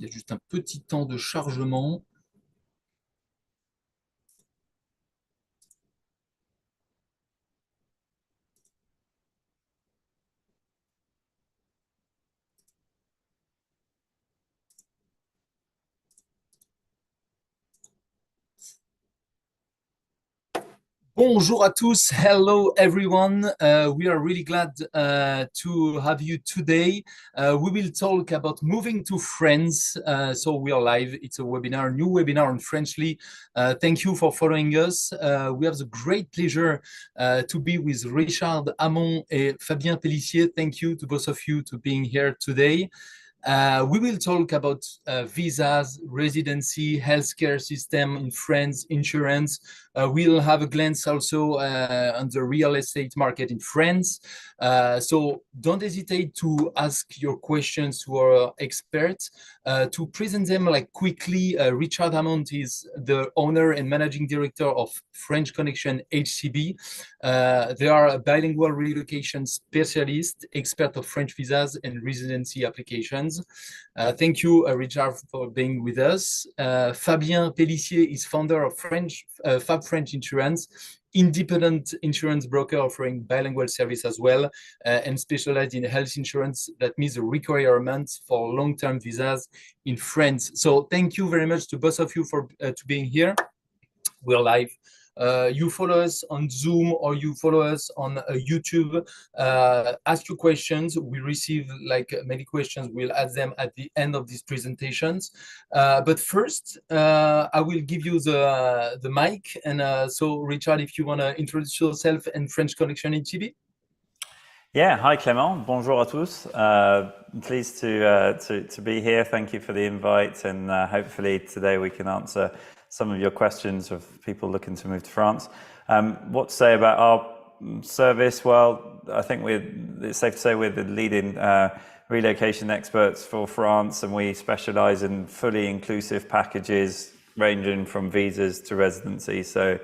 Il y a juste un petit temps de chargement. Bonjour à tous. Hello, everyone. We are really glad to have you today. We will talk about moving to France. So we are live. It's a webinar, new webinar in Frenchly. Thank you for following us. We have the great pleasure to be with Richard Hamon and Fabien Pellissier. Thank you to both of you to being here today. We will talk about visas, residency, healthcare system in France, insurance. We'll have a glance also on the real estate market in France. So don't hesitate to ask your questions to our experts. To present them like quickly, Richard Hamon is the owner and managing director of French Connection HCB. They are a bilingual relocation specialist, expert of French visas and residency applications. Thank you, Richard, for being with us. Fabien Pellissier is founder of Fab French Insurance, independent insurance broker offering bilingual service as well, and specialized in health insurance that meets the requirements for long-term visas in France. So thank you very much to both of you for to being here. We're live. You follow us on Zoom or you follow us on YouTube. Ask your questions. We receive like many questions. We'll ask them at the end of these presentations. But first, I will give you the mic. And so, Richard, if you want to introduce yourself and French Connection HCB. Yeah, hi Clément, bonjour à tous. Pleased to be here. Thank you for the invite, and hopefully today we can answer some of your questions of people looking to move to France. What to say about our service? Well, I think it's safe to say we're the leading relocation experts for France, and we specialize in fully inclusive packages ranging from visas to residency. So,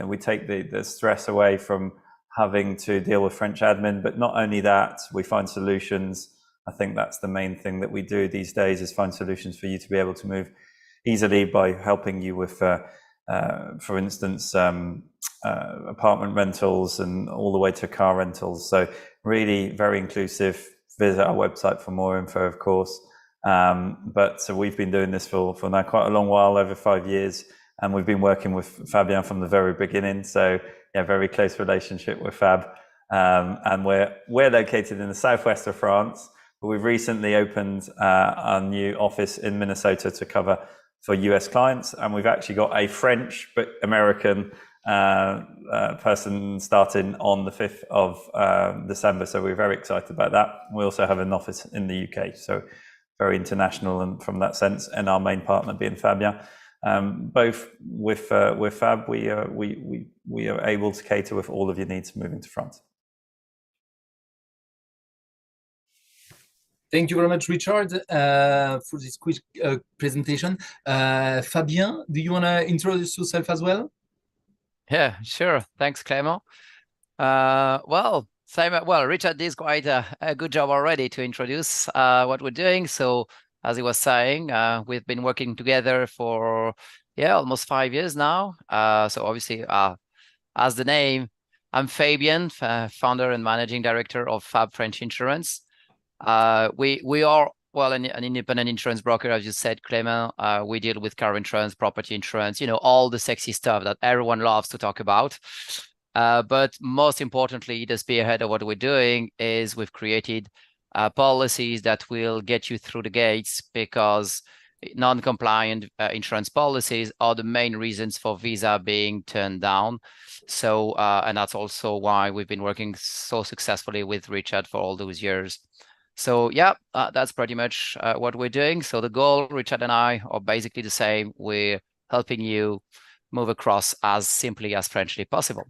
we take the stress away from having to deal with French admin, but not only that, we find solutions. I think that's the main thing that we do these days, is find solutions for you to be able to move easily by helping you with, for instance, apartment rentals and all the way to car rentals. So really very inclusive. Visit our website for more info, of course. But so we've been doing this for now quite a long while, over 5 years, and we've been working with Fabien from the very beginning. So yeah, very close relationship with Fab. And we're located in the southwest of France, but we've recently opened our new office in Minnesota to cover for US clients. And we've actually got a French but American person starting on the 5th of December. So we're very excited about that. We also have an office in the UK, so very international and from that sense, and our main partner being Fabien. Both with Fab, we are able to cater with all of your needs moving to France. Thank you very much, Richard, for this quick presentation. Fabien, do you want to introduce yourself as well? Yeah, sure. Thanks, Clément. Well, Richard did quite a good job already to introduce what we're doing. So, as he was saying, we've been working together for almost 5 years now. So obviously, as the name, I'm Fabien, founder and managing director of Fab French Insurance. We are an independent insurance broker, as you said, Clément. We deal with car insurance, property insurance, all the sexy stuff that everyone loves to talk about. But most importantly, the spearhead of what we're doing is we've created policies that will get you through the gates, because non-compliant insurance policies are the main reasons for visa being turned down. So, and that's also why we've been working so successfully with Richard for all those years. So yeah, that's pretty much what we're doing. So the goal, Richard and I, are basically the same. We're helping you move across as simply as Frenchly possible.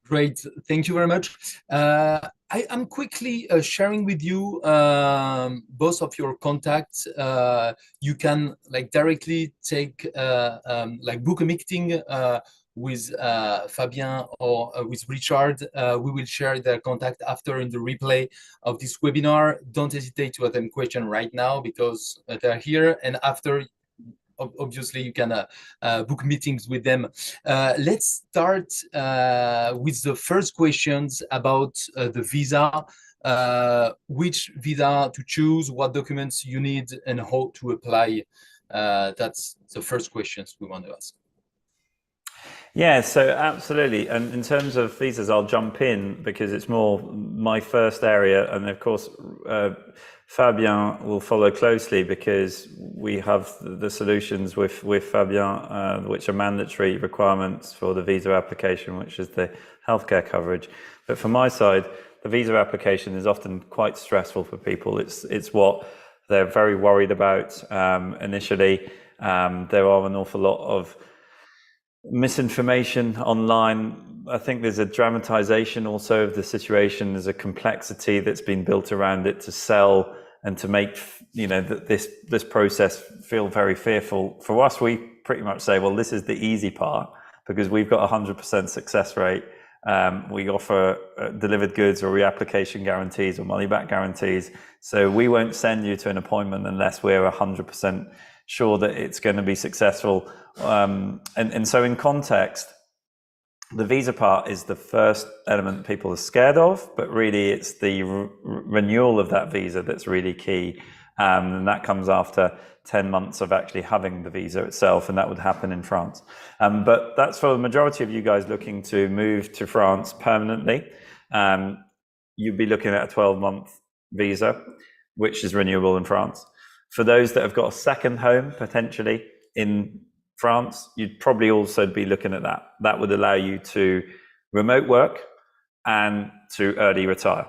Great, thank you very much. I am quickly sharing with you both of your contacts. You can directly take book a meeting with Fabien or with Richard. We will share their contact after in the replay of this webinar. Don't hesitate to ask them question right now because they're here, and after, obviously, you can book meetings with them. Let's start with the first questions about the visa. Which visa to choose, what documents you need, and how to apply. That's the first questions we want to ask. Yeah, so absolutely. And in terms of visas, I'll jump in because it's more my first area. And of course, Fabien will follow closely because we have the solutions with Fabien, which are mandatory requirements for the visa application, which is the healthcare coverage. But from my side, the visa application is often quite stressful for people. It's what they're very worried about initially. There are an awful lot of misinformation online. I think there's a dramatization also of the situation. There's a complexity that's been built around it to sell and to make, you know, this process feel very fearful. For us, we pretty much say, well, this is the easy part because we've got 100% success rate. We offer delivered goods or reapplication guarantees or money back guarantees. So we won't send you to an appointment unless we're 100% sure that it's going to be successful. And so in context, the visa part is the first element people are scared of, but really it's the renewal of that visa that's really key. And that comes after 10 months of actually having the visa itself, and that would happen in France. But that's for the majority of you guys looking to move to France permanently. You'd be looking at a 12-month visa, which is renewable in France. For those that have got a second home, potentially in France, you'd probably also be looking at that. That would allow you to remote work and to early retire.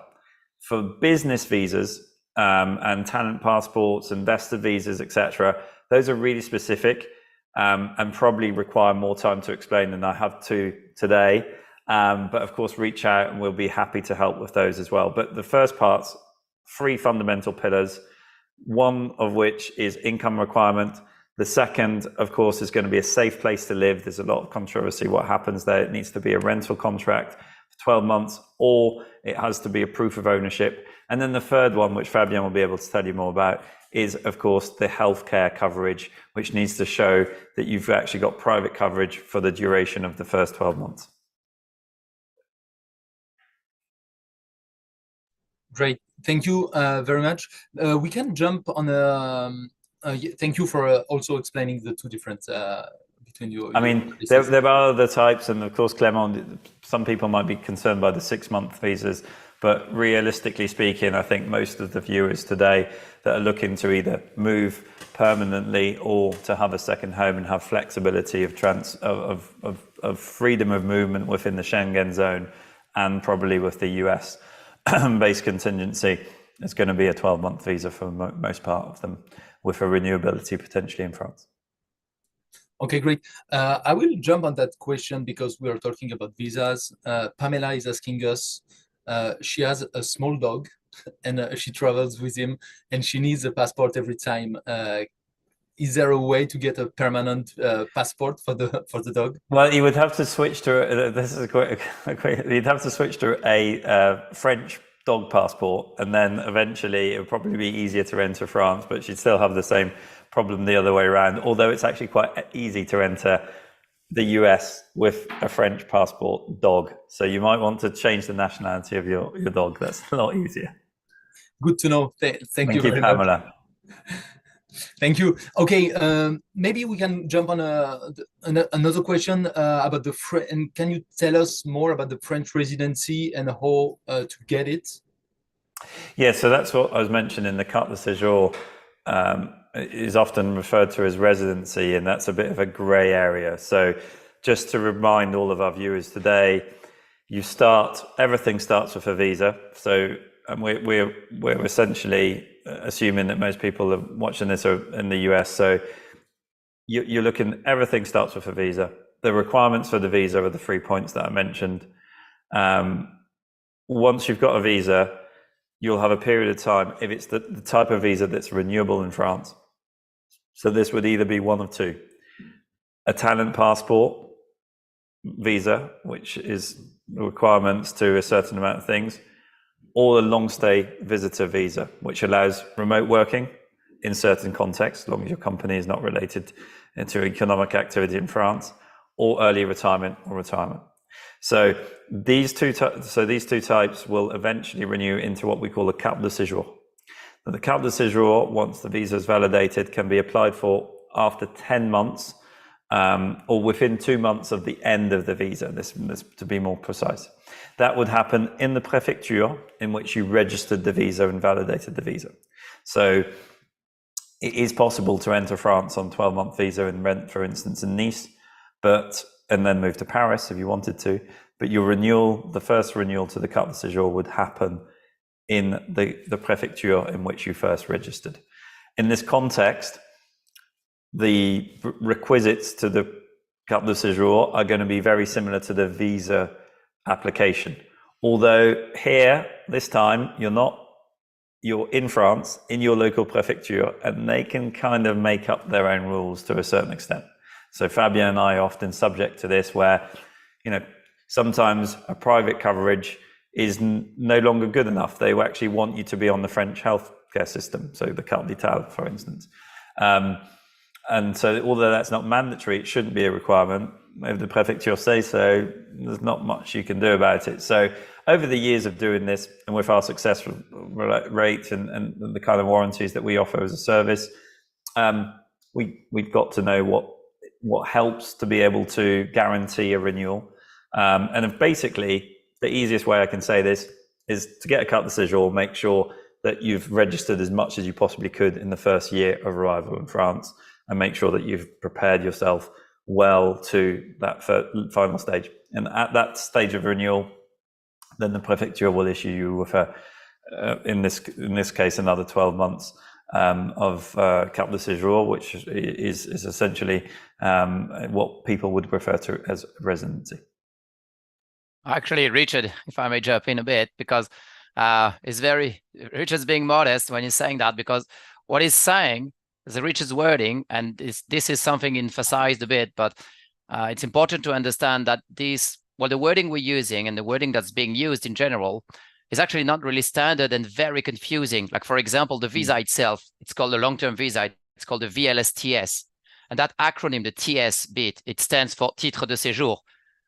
For business visas and talent passports, investor visas, etc., those are really specific and probably require more time to explain than I have to today. But of course, reach out and we'll be happy to help with those as well. But the first part's 3 fundamental pillars, one of which is income requirement. The second, of course, is going to be a safe place to live. There's a lot of controversy what happens there. It needs to be a rental contract for 12 months, or it has to be a proof of ownership. And then the third one, which Fabien will be able to tell you more about, is, of course, the healthcare coverage, which needs to show that you've actually got private coverage for the duration of the first 12 months. Great. Thank you very much. We can jump on thank you for also explaining the two different between you. I mean, there are other types, and of course, Clément, some people might be concerned by the 6-month visas, but realistically speaking, I think most of the viewers today that are looking to either move permanently or to have a second home and have flexibility of freedom of movement within the Schengen zone and probably with the US based contingency, it's going to be a 12-month visa for most part of them, with a renewability potentially in France. Okay, great. I will jump on that question because we are talking about visas. Pamela is asking us, she has a small dog and she travels with him and she needs a passport every time. Is there a way to get a permanent passport for the dog? Well, you would have to switch to you'd have to switch to a French dog passport, and then eventually it would probably be easier to enter France, but she'd still have the same problem the other way around, although it's actually quite easy to enter the US with a French passport dog. So you might want to change the nationality of your dog. That's a lot easier. Good to know. Thank you very Pamela. much. Thank you. Okay, maybe we can jump on another question about the and can you tell us more about the French residency and how to get it? Yeah, so that's what I was mentioning. The carte de séjour is often referred to as residency, and that's a bit of a grey area. So just to remind all of our viewers today, everything starts with a visa. So we're essentially assuming that most people are watching this are in the US. So you're looking, everything starts with a visa. The requirements for the visa are the 3 points that I mentioned. Once you've got a visa, you'll have a period of time, if it's the type of visa that's renewable in France. So this would either be one of two: a talent passport, visa, which is requirements to a certain amount of things, or a long stay visitor visa, which allows remote working in certain contexts, as long as your company is not related to economic activity in France, or early retirement or retirement. So these two types will eventually renew into what we call a carte de séjour. Now, the carte de séjour, once the visa is validated, can be applied for after 10 months or within 2 months of the end of the visa, this to be more precise. That would happen in the prefecture in which you registered the visa and validated the visa. So it is possible to enter France on a 12-month visa and rent, for instance, in Nice, and then move to Paris if you wanted to. But your renewal, the first renewal to the carte de séjour, would happen in the prefecture in which you first registered. In this context, the requisites to the carte de séjour are going to be very similar to the visa application. Although here, this time, you're in France, in your local prefecture, and they can kind of make up their own rules to a certain extent. So Fabien and I are often subject to this where, sometimes a private coverage is no longer good enough. They actually want you to be on the French healthcare system, so the carte vitale, for instance. And so although that's not mandatory, it shouldn't be a requirement. If the prefecture say so, there's not much you can do about it. So over the years of doing this, and with our success rate and the kind of warranties that we offer as a service, we've got to know what helps to be able to guarantee a renewal. And basically, the easiest way I can say this is to get a carte de séjour, make sure that you've registered as much as you possibly could in the first year of arrival in France, and make sure that you've prepared yourself well to that final stage. And at that stage of renewal, then the prefecture will issue you with in this case, another 12 months of carte de séjour, which is essentially what people would refer to as residency. Actually, Richard, if I may jump in a bit, because Richard's being modest when he's saying that, because what he's saying is Richard's wording, and this is something emphasized a bit, but it's important to understand that the wording we're using and the wording that's being used in general is actually not really standard and very confusing. Like, for example, the visa itself, it's called a long-term visa. It's called the VLSTS. And that acronym, the TS bit, it stands for titre de séjour.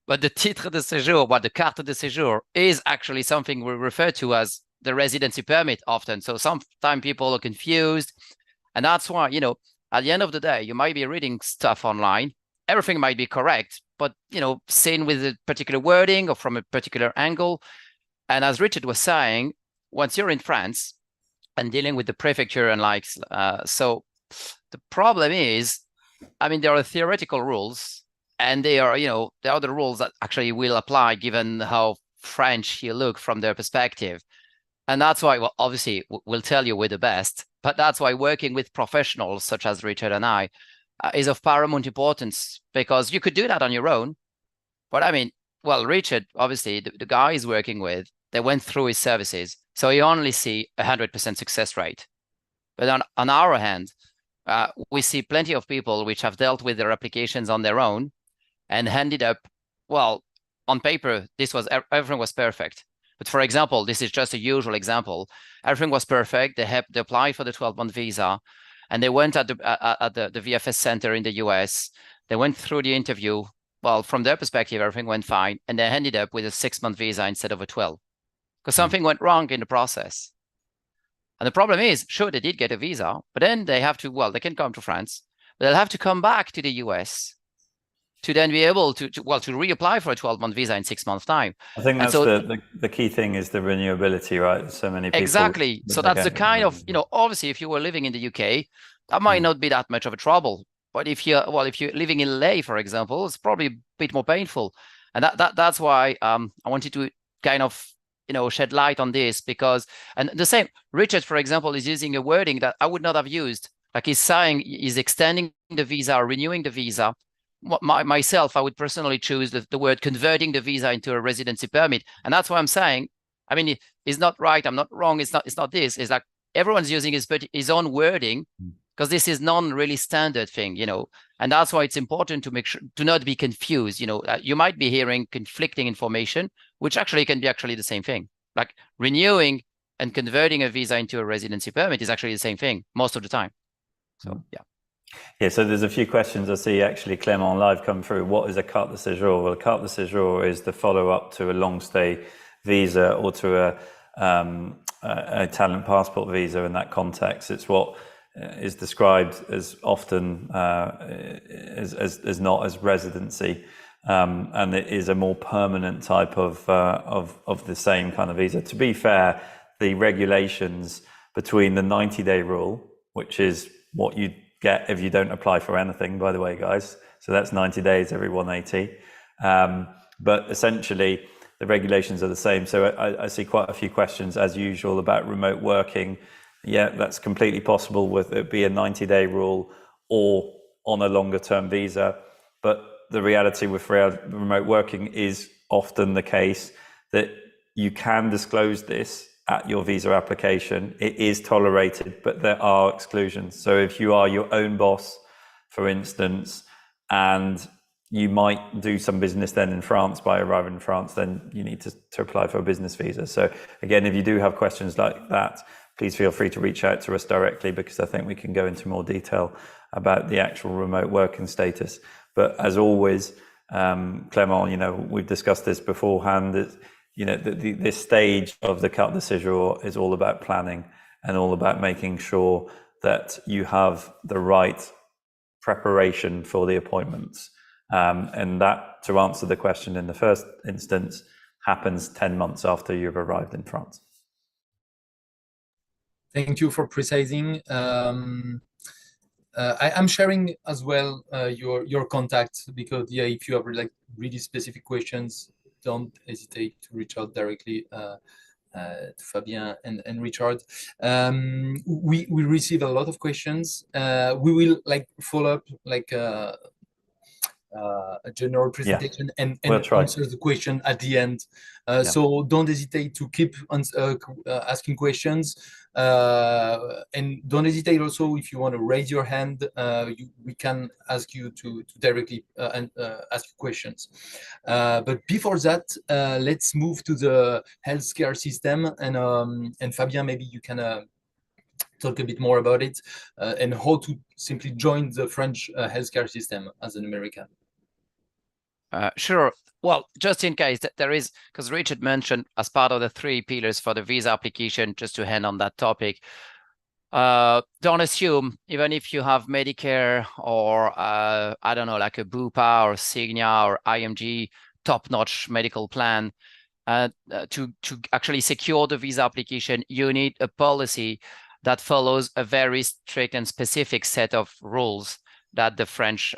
But the titre de séjour, the carte de séjour, is actually something we refer to as the residency permit often. So sometimes people are confused. And that's why, at the end of the day, you might be reading stuff online. Everything might be correct, but, seen with a particular wording or from a particular angle. And as Richard was saying, once you're in France and dealing with the prefecture and so the problem is, there are theoretical rules, and they are the rules that actually will apply given how French you look from their perspective. And that's why, obviously, we'll tell you we're the best, but that's why working with professionals such as Richard and I is of paramount importance, because you could do that on your own. But Richard, obviously, the guy he's working with, they went through his services, so you only see 100% success rate. But on our hand, we see plenty of people which have dealt with their applications on their own and ended up, on paper, everything was perfect. But for example, this is just a usual example. Everything was perfect. They applied for the 12-month visa, and they went at the VFS center in the US. They went through the interview. Well, from their perspective, everything went fine, and they ended up with a 6-month visa instead of a 12, because something went wrong in the process. And the problem is, sure, they did get a visa, but then they have to, they can come to France, but they'll have to come back to the US to then be able to reapply for a 12-month visa in 6 months' time. I think that's the key thing is the renewability, right? So many people. Exactly. So that's the kind of, obviously, if you were living in the UK, that might not be that much of a trouble. But if you're living in LA, for example, it's probably a bit more painful. And that's why I wanted to kind of, shed light on this, because, and the same, Richard, for example, is using a wording that I would not have used. Like, he's saying he's extending the visa or renewing the visa. Myself, I would personally choose the word converting the visa into a residency permit. And that's why I'm saying, it's not right, I'm not wrong, it's not this. It's like everyone's using his own wording because this is non-really standard thing, you know, and that's why it's important to make sure to not be confused. You know, you might be hearing conflicting information, which actually can be actually the same thing. Like renewing and converting a visa into a residency permit is actually the same thing most of the time. So yeah. Yeah, so there's a few questions I see actually, Clément, live come through. What is a carte de séjour? Well, a carte de séjour is the follow-up to a long stay visa or to a talent passport visa in that context. It's what is described as often as not as residency, and it is a more permanent type of the same kind of visa. To be fair, the regulations between the 90-day rule, which is what you get if you don't apply for anything, by the way, guys. So that's 90 days every 180. But essentially, the regulations are the same. So I see quite a few questions, as usual, about remote working. Yeah, that's completely possible with it be a 90-day rule or on a longer term visa. But the reality with remote working is often the case that you can disclose this at your visa application. It is tolerated, but there are exclusions. So if you are your own boss, for instance, and you might do some business then in France by arriving in France, then you need to apply for a business visa. So again, if you do have questions like that, please feel free to reach out to us directly, because I think we can go into more detail about the actual remote working status. But as always, Clément, you know, we've discussed this beforehand. You know, this stage of the carte de séjour is all about planning and all about making sure that you have the right preparation for the appointments. And that, to answer the question in the first instance, happens 10 months after you've arrived in France. Thank you for precising. I'm sharing as well your contact, because yeah, if you have like really specific questions, don't hesitate to reach out directly to Fabien and Richard. We receive a lot of questions. We will like follow up like a general presentation and we'll answer the question at the end. So don't hesitate to keep asking questions. And don't hesitate also, if you want to raise your hand, we can ask you to directly ask questions. But before that, let's move to the healthcare system. And Fabien, maybe you can talk a bit more about it and how to simply join the French healthcare system as an American. Sure. Well, just in case that there is, because Richard mentioned as part of the 3 pillars for the visa application, just to hand on that topic, don't assume, even if you have Medicare or I don't know, like a Bupa or Cigna or IMG top-notch medical plan, to actually secure the visa application, you need a policy that follows a very strict and specific set of rules that the French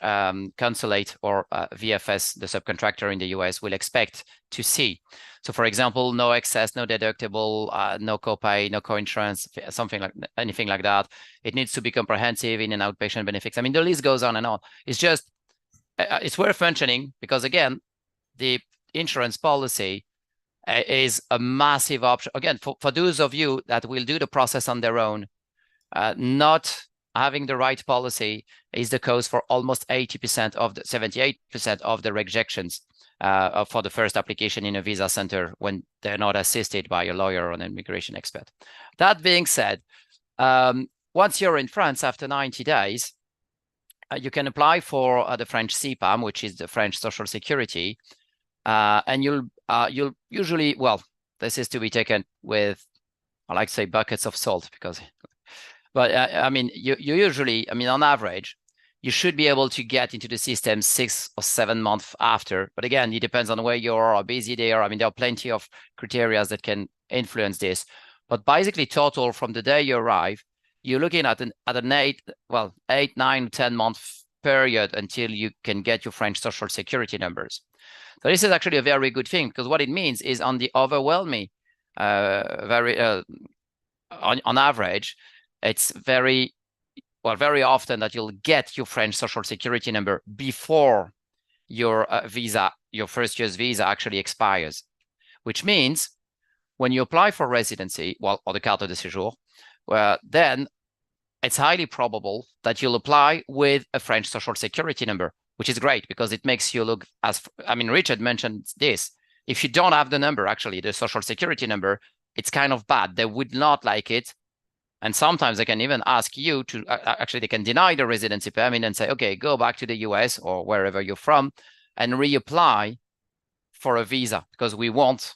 consulate or VFS, the subcontractor in the US, will expect to see. So for example, no excess, no deductible, no copay, no co-insurance, something like anything like that. It needs to be comprehensive in and outpatient benefits. I mean, the list goes on and on. It's just, it's worth mentioning because again, the insurance policy is a massive option. Again, for those of you that will do the process on their own, not having the right policy is the cause for almost 80% of the 78% of the rejections for the first application in a visa center when they're not assisted by a lawyer or an immigration expert. That being said, once you're in France after 90 days, you can apply for the French CPAM, which is the French Social Security, and you'll usually, well, this is to be taken with, I like to say, buckets of salt, because but I mean, you usually, I mean, on average, you should be able to get into the system 6 or 7 months after. But again, it depends on where you are, how busy they are. I mean, there are plenty of criteria that can influence this. But basically, total from the day you arrive, you're looking at an 8, 9, 10 month period until you can get your French Social Security numbers. So this is actually a very good thing, because what it means is on the overwhelming, on average, it's very often that you'll get your French Social Security number before your visa, your first year's visa actually expires, which means when you apply for residency, or the carte de séjour, then it's highly probable that you'll apply with a French social security number, which is great because it makes you look as, I mean, Richard mentioned this. If you don't have the number, actually, the social security number, it's kind of bad. They would not like it. And sometimes they can even ask you to, actually, they can deny the residency permit and say, okay, go back to the US or wherever you're from and reapply for a visa because we won't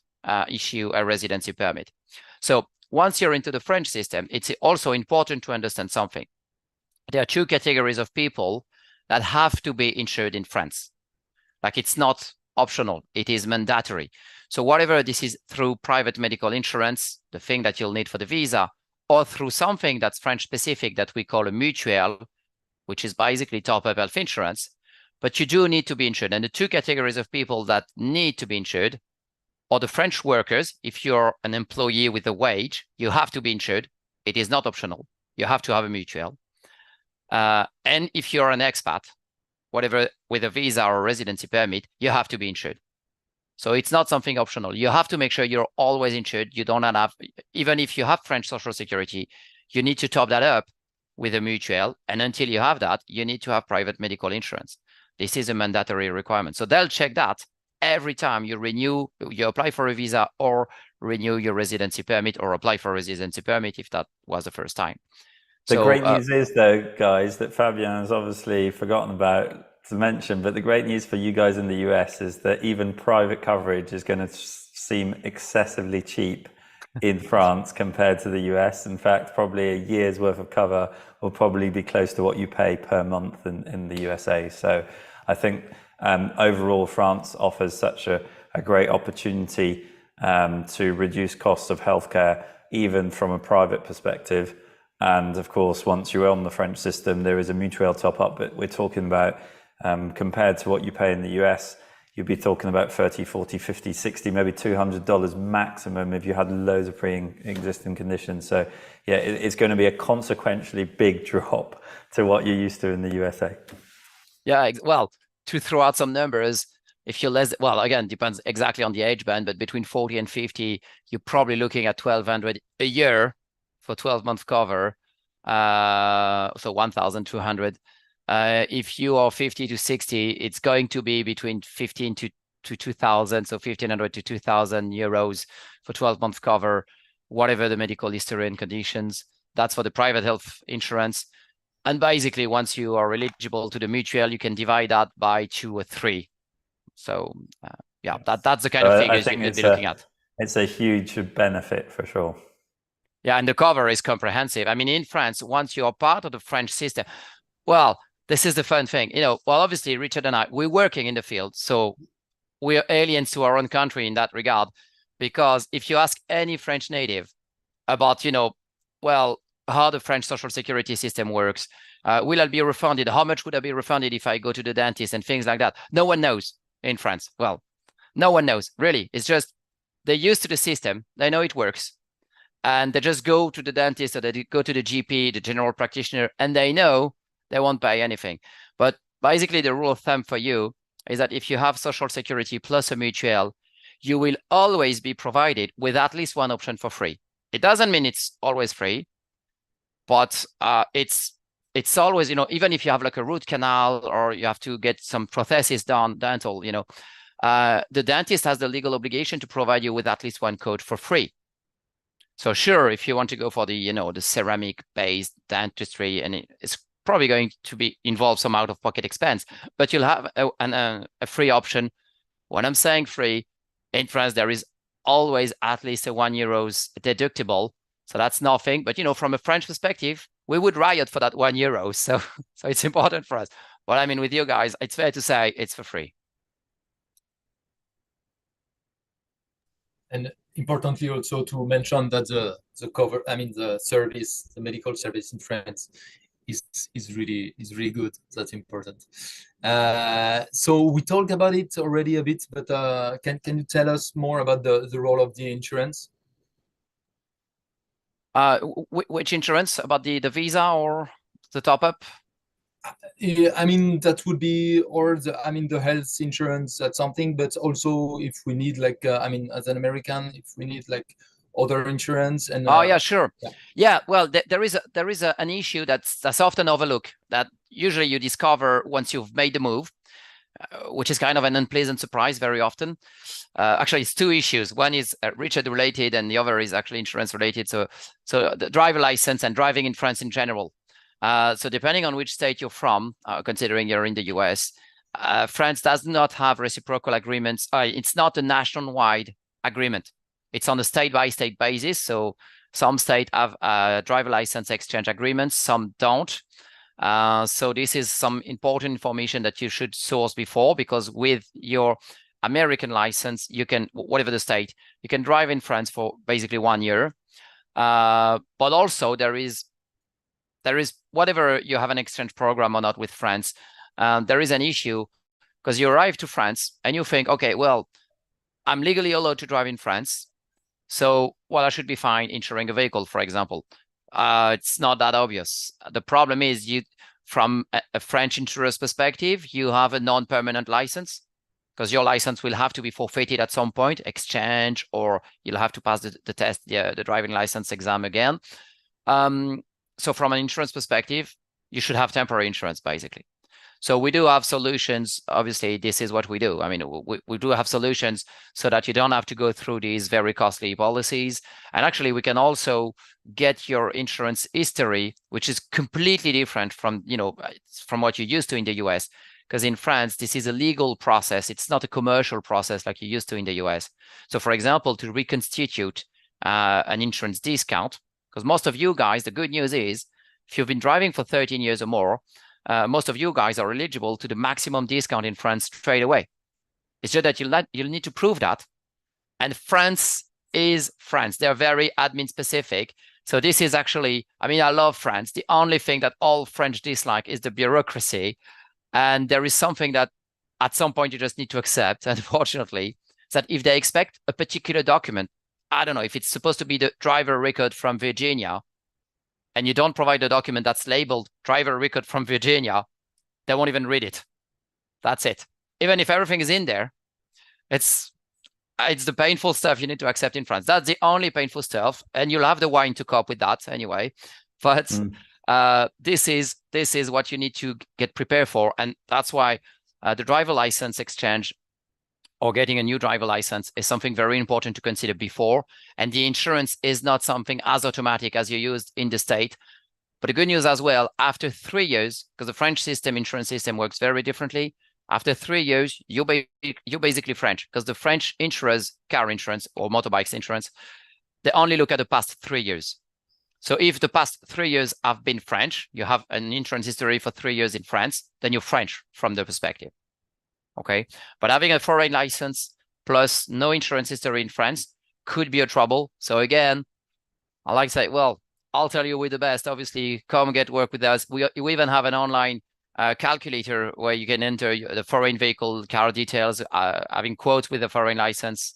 issue a residency permit. So once you're into the French system, it's also important to understand something. There are two categories of people that have to be insured in France. Like it's not optional, it is mandatory. So whatever this is through private medical insurance, the thing that you'll need for the visa, or through something that's French specific that we call a mutuelle, which is basically top-up health insurance, but you do need to be insured. And the two categories of people that need to be insured are the French workers. If you're an employee with a wage, you have to be insured. It is not optional. You have to have a mutuelle. And if you're an expat, whatever, with a visa or a residency permit, you have to be insured. So it's not something optional. You have to make sure you're always insured. You don't have, even if you have French social security, you need to top that up with a mutuelle. And until you have that, you need to have private medical insurance. This is a mandatory requirement. So they'll check that every time you renew, you apply for a visa or renew your residency permit or apply for a residency permit if that was the first time. The great news is, though, guys, that Fabien has obviously forgotten about to mention, but the great news for you guys in the US is that even private coverage is going to seem excessively cheap in France compared to the US. In fact, probably a year's worth of cover will probably be close to what you pay per month in the USA. So I think overall, France offers such a great opportunity to reduce costs of healthcare, even from a private perspective. And of course, once you're on the French system, there is a mutuelle top up, but we're talking about compared to what you pay in the US, you'd be talking about 30, 40, 50, 60, maybe $200 maximum if you had loads of pre-existing conditions. So yeah, it's going to be a consequentially big drop to what you're used to in the USA. Yeah, well, to throw out some numbers, if you're less, well, again, depends exactly on the age band, but between 40 and 50, you're probably looking at $1,200 a year for 12-month cover, so 1,200. If you are 50 to 60, it's going to be between 15 to 2,000, so 1,500 to 2,000 euros for 12-month cover, whatever the medical history and conditions. That's for the private health insurance. And basically, once you are eligible to the mutual, you can divide that by 2 or 3. So yeah, that's the kind of figures you could be looking at. It's a huge benefit for sure. Yeah, and the cover is comprehensive. I mean, in France, once you are part of the French system, well, this is the fun thing. Well, obviously, Richard and I, we're working in the field, so we're aliens to our own country in that regard. Because if you ask any French native about, well, how the French social security system works, will I be refunded? How much would I be refunded if I go to the dentist and things like that? No one knows in France. Well, no one knows, really. It's just they're used to the system. They know it works. And they just go to the dentist or they go to the GP, the general practitioner, and they know they won't pay anything. But basically, the rule of thumb for you is that if you have social security plus a mutuelle, you will always be provided with at least one option for free. It doesn't mean it's always free, but it's always, even if you have like a root canal or you have to get some prosthesis done, dental, the dentist has the legal obligation to provide you with at least one code for free. So sure, if you want to go for the, the ceramic-based dentistry, and it's probably going to be involve some out-of-pocket expense, but you'll have a free option. When I'm saying free, in France, there is always at least a €1 deductible. So that's nothing. But, from a French perspective, we would riot for that €1. So it's important for us. But I mean, with you guys, it's fair to say it's for free. And importantly also to mention that the cover, the service, the medical service in France is really good. That's important. So we talked about it already a bit, but can you tell us more about the role of the insurance? Which insurance? About the visa or the top up? I mean, that would be, or the health insurance, that's something, but also if we need as an American, if we need other insurance? And oh yeah, sure. yeah. Yeah, well, there is an issue that's often overlooked, that usually you discover once you've made the move, which is kind of an unpleasant surprise very often. Actually, it's two issues. One is Richard related, and the other is actually insurance related. So the driver license and driving in France in general. So depending on which state you're from, considering you're in the US, France does not have reciprocal agreements. It's not a nationwide agreement. It's on a state-by-state basis. So some states have driver license exchange agreements, some don't. So this is some important information that you should source before, because with your American license, you can, whatever the state, you can drive in France for basically 1 year. But also there is, whatever you have an exchange program or not with France, there is an issue, because you arrive to France and you think, okay, well, I'm legally allowed to drive in France, so, well, I should be fine insuring a vehicle, for example. It's not that obvious. The problem is, from a French insurer's perspective, you have a non-permanent license, because your license will have to be forfeited at some point, exchange, or you'll have to pass the test, the driving license exam again. So from an insurance perspective, you should have temporary insurance, basically. So we do have solutions. Obviously, this is what we do. I mean, we do have solutions so that you don't have to go through these very costly policies. And actually, we can also get your insurance history, which is completely different from, from what you're used to in the US. Because in France, this is a legal process. It's not a commercial process like you're used to in the US. So for example, to reconstitute an insurance discount, because most of you guys, the good news is, if you've been driving for 13 years or more, most of you guys are eligible to the maximum discount in France straight away. It's just that you'll need to prove that. And France is France. They're very admin specific. So this is actually, I mean, I love France. The only thing that all French dislike is the bureaucracy. And there is something that at some point you just need to accept, unfortunately, is that if they expect a particular document, I don't know, if it's supposed to be the driver record from Virginia, and you don't provide a document that's labeled driver record from Virginia, they won't even read it. That's it. Even if everything is in there, it's the painful stuff you need to accept in France. That's the only painful stuff, and you'll have the wine to cope with that anyway. But this is what you need to get prepared for, and that's why the driver license exchange or getting a new driver license is something very important to consider before. And the insurance is not something as automatic as you used in the state. But the good news as well, after 3 years, because the French insurance system works very differently, after 3 years, you're basically French, because the French insurers, car insurance or motorbikes insurance, they only look at the past 3 years. So if the past 3 years have been French, you have an insurance history for 3 years in France, then you're French from the perspective. Okay, but having a foreign license plus no insurance history in France could be a trouble. So again, I like to say, well, I'll tell you we're the best. Obviously, come get work with us. We even have an online calculator where you can enter the foreign vehicle car details, having quotes with a foreign license.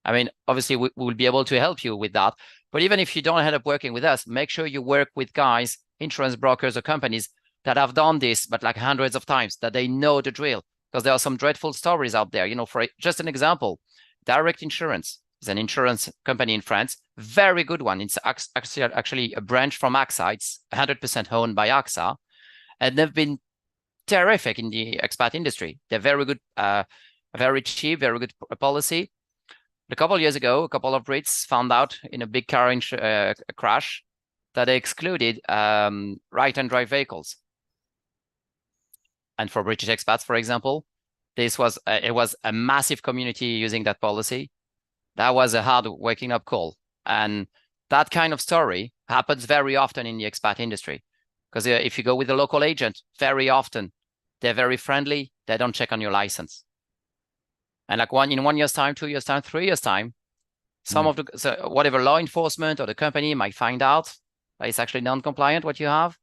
I mean, obviously, we will be able to help you with that. But even if you don't end up working with us, make sure you work with guys, insurance brokers or companies that have done this, but like hundreds of times, that they know the drill. Because there are some dreadful stories out there. For just an example, Direct Insurance is an insurance company in France, very good one. It's actually a branch from AXA. It's 100% owned by AXA, and they've been terrific in the expat industry. They're very good, very cheap, very good policy. A couple of years ago, a couple of Brits found out in a big car crash that they excluded right-hand drive vehicles. And for British expats, for example, it was a massive community using that policy. That was a hard waking up call. And that kind of story happens very often in the expat industry. Because if you go with a local agent, very often they're very friendly. They don't check on your license. And like in 1 year's time, 2 years' time, 3 years' time, whatever law enforcement or the company might find out that it's actually non-compliant what you have.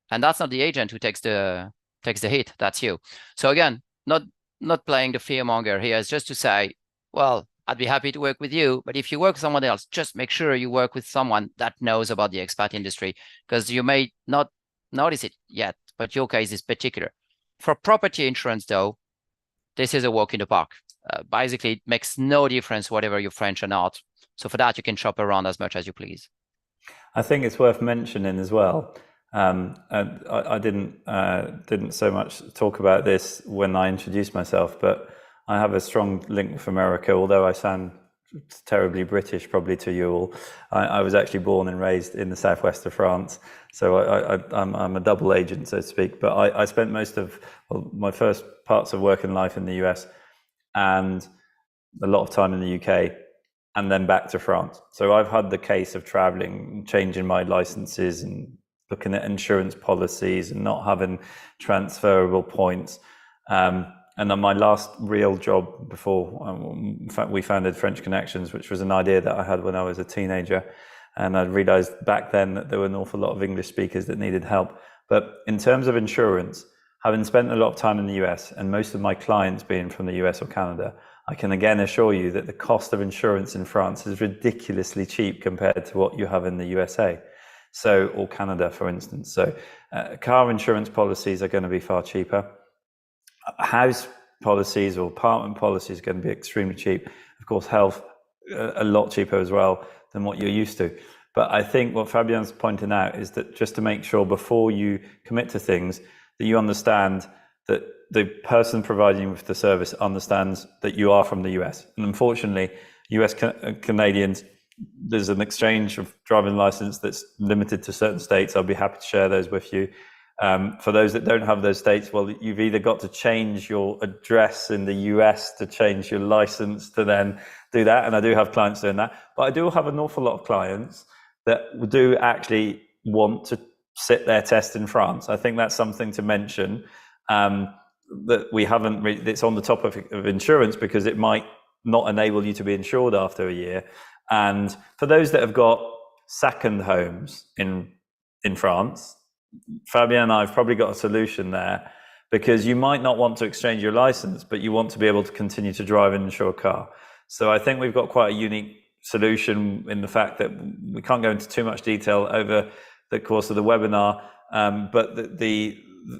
And that's not the agent who takes the hit, that's you. So again, not playing the fearmonger here. It's just to say, well, I'd be happy to work with you, but if you work with someone else, just make sure you work with someone that knows about the expat industry, because you may not notice it yet, but your case is particular. For property insurance, though, this is a walk in the park. Basically, it makes no difference whether you're French or not. So for that, you can shop around as much as you please. I think it's worth mentioning as well. And I didn't so much talk about this when I introduced myself, but I have a strong link with America. Although I sound terribly British, probably to you all, I was actually born and raised in the southwest of France, so I'm a double agent, so to speak. But I spent most of my first parts of working life in the US, and a lot of time in the UK, and then back to France. So I've had the case of traveling, changing my licenses and looking at insurance policies and not having transferable points. And then my last real job before in fact, we founded French Connections, which was an idea that I had when I was a teenager. And I realized back then that there were an awful lot of English speakers that needed help. But in terms of insurance, having spent a lot of time in the US and most of my clients being from the US or Canada, I can again assure you that the cost of insurance in France is ridiculously cheap compared to what you have in the USA. So, or Canada, for instance. So car insurance policies are going to be far cheaper. House policies or apartment policies are going to be extremely cheap. Of course, health, a lot cheaper as well than what you're used to. But I think what Fabien's pointing out is that just to make sure before you commit to things, that you understand that the person providing you with the service understands that you are from the US. And unfortunately, US Canadians, there's an exchange of driving license that's limited to certain states. I'll be happy to share those with you. For those that don't have those states, well, you've either got to change your address in the US to change your license to then do that. And I do have clients doing that. But I do have an awful lot of clients that do actually want to sit their test in France. I think that's something to mention. That we haven't it's on the top of insurance because it might not enable you to be insured after a year. And for those that have got second homes in France, Fabien and I have probably got a solution there, because you might not want to exchange your license, but you want to be able to continue to drive and insure a car. So I think we've got quite a unique solution in the fact that we can't go into too much detail over the course of the webinar, but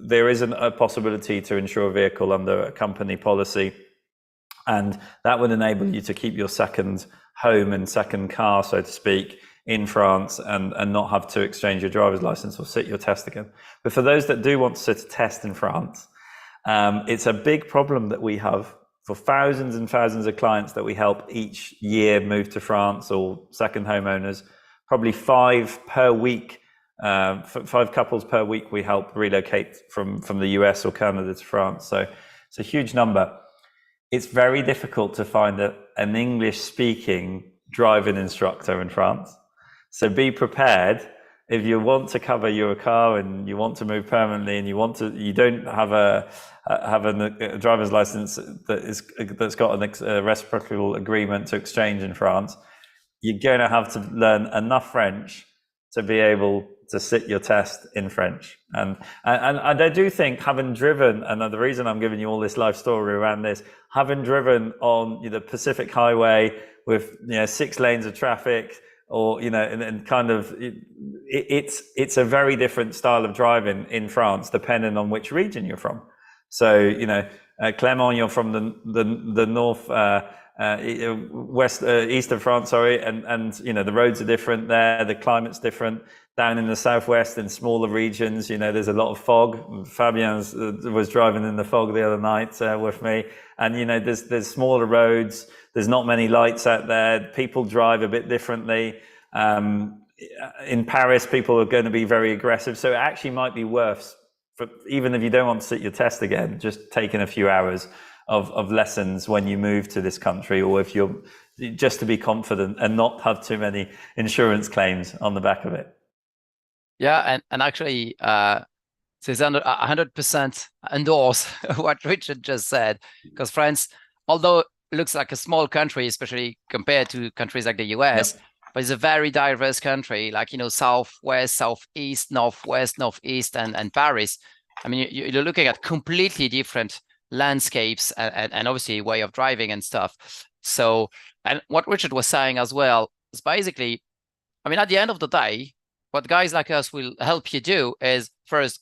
there is a possibility to insure a vehicle under a company policy, and that would enable you to keep your second home and second car, so to speak, in France and not have to exchange your driver's license or sit your test again. But for those that do want to sit a test in France, it's a big problem that we have for thousands and thousands of clients that we help each year move to France, or second homeowners, probably 5 per week. 5 couples per week we help relocate from the US or Canada to France. So it's a huge number. It's very difficult to find an English speaking driving instructor in France. So be prepared. If you want to cover your car and you want to move permanently and you don't have a driver's license that's got a reciprocal agreement to exchange in France, you're going to have to learn enough French to be able to sit your test in French. And I do think, having driven, and the reason I'm giving you all this life story around this, having driven on the Pacific Highway with 6 lanes of traffic, or and kind of it's a very different style of driving in France depending on which region you're from. So Clément, you're from the north west east of France, sorry, and the roads are different there, the climate's different. Down in the southwest, in smaller regions, there's a lot of fog. Fabien was driving in the fog the other night with me, and there's smaller roads. There's not many lights out there. People drive a bit differently. In Paris, people are going to be very aggressive. So it actually might be worth, even if you don't want to sit your test again, just taking a few hours of lessons when you move to this country, or if you're just to be confident and not have too many insurance claims on the back of it. Yeah, and actually, so it's 100% endorse what Richard just said, because France, although it looks like a small country, especially compared to countries like the US, yep, but it's a very diverse country, like, southwest, southeast, northwest, northeast, and Paris. I mean, you're looking at completely different landscapes and obviously way of driving and stuff. So, and what Richard was saying as well is basically, I mean, at the end of the day, what guys like us will help you do is first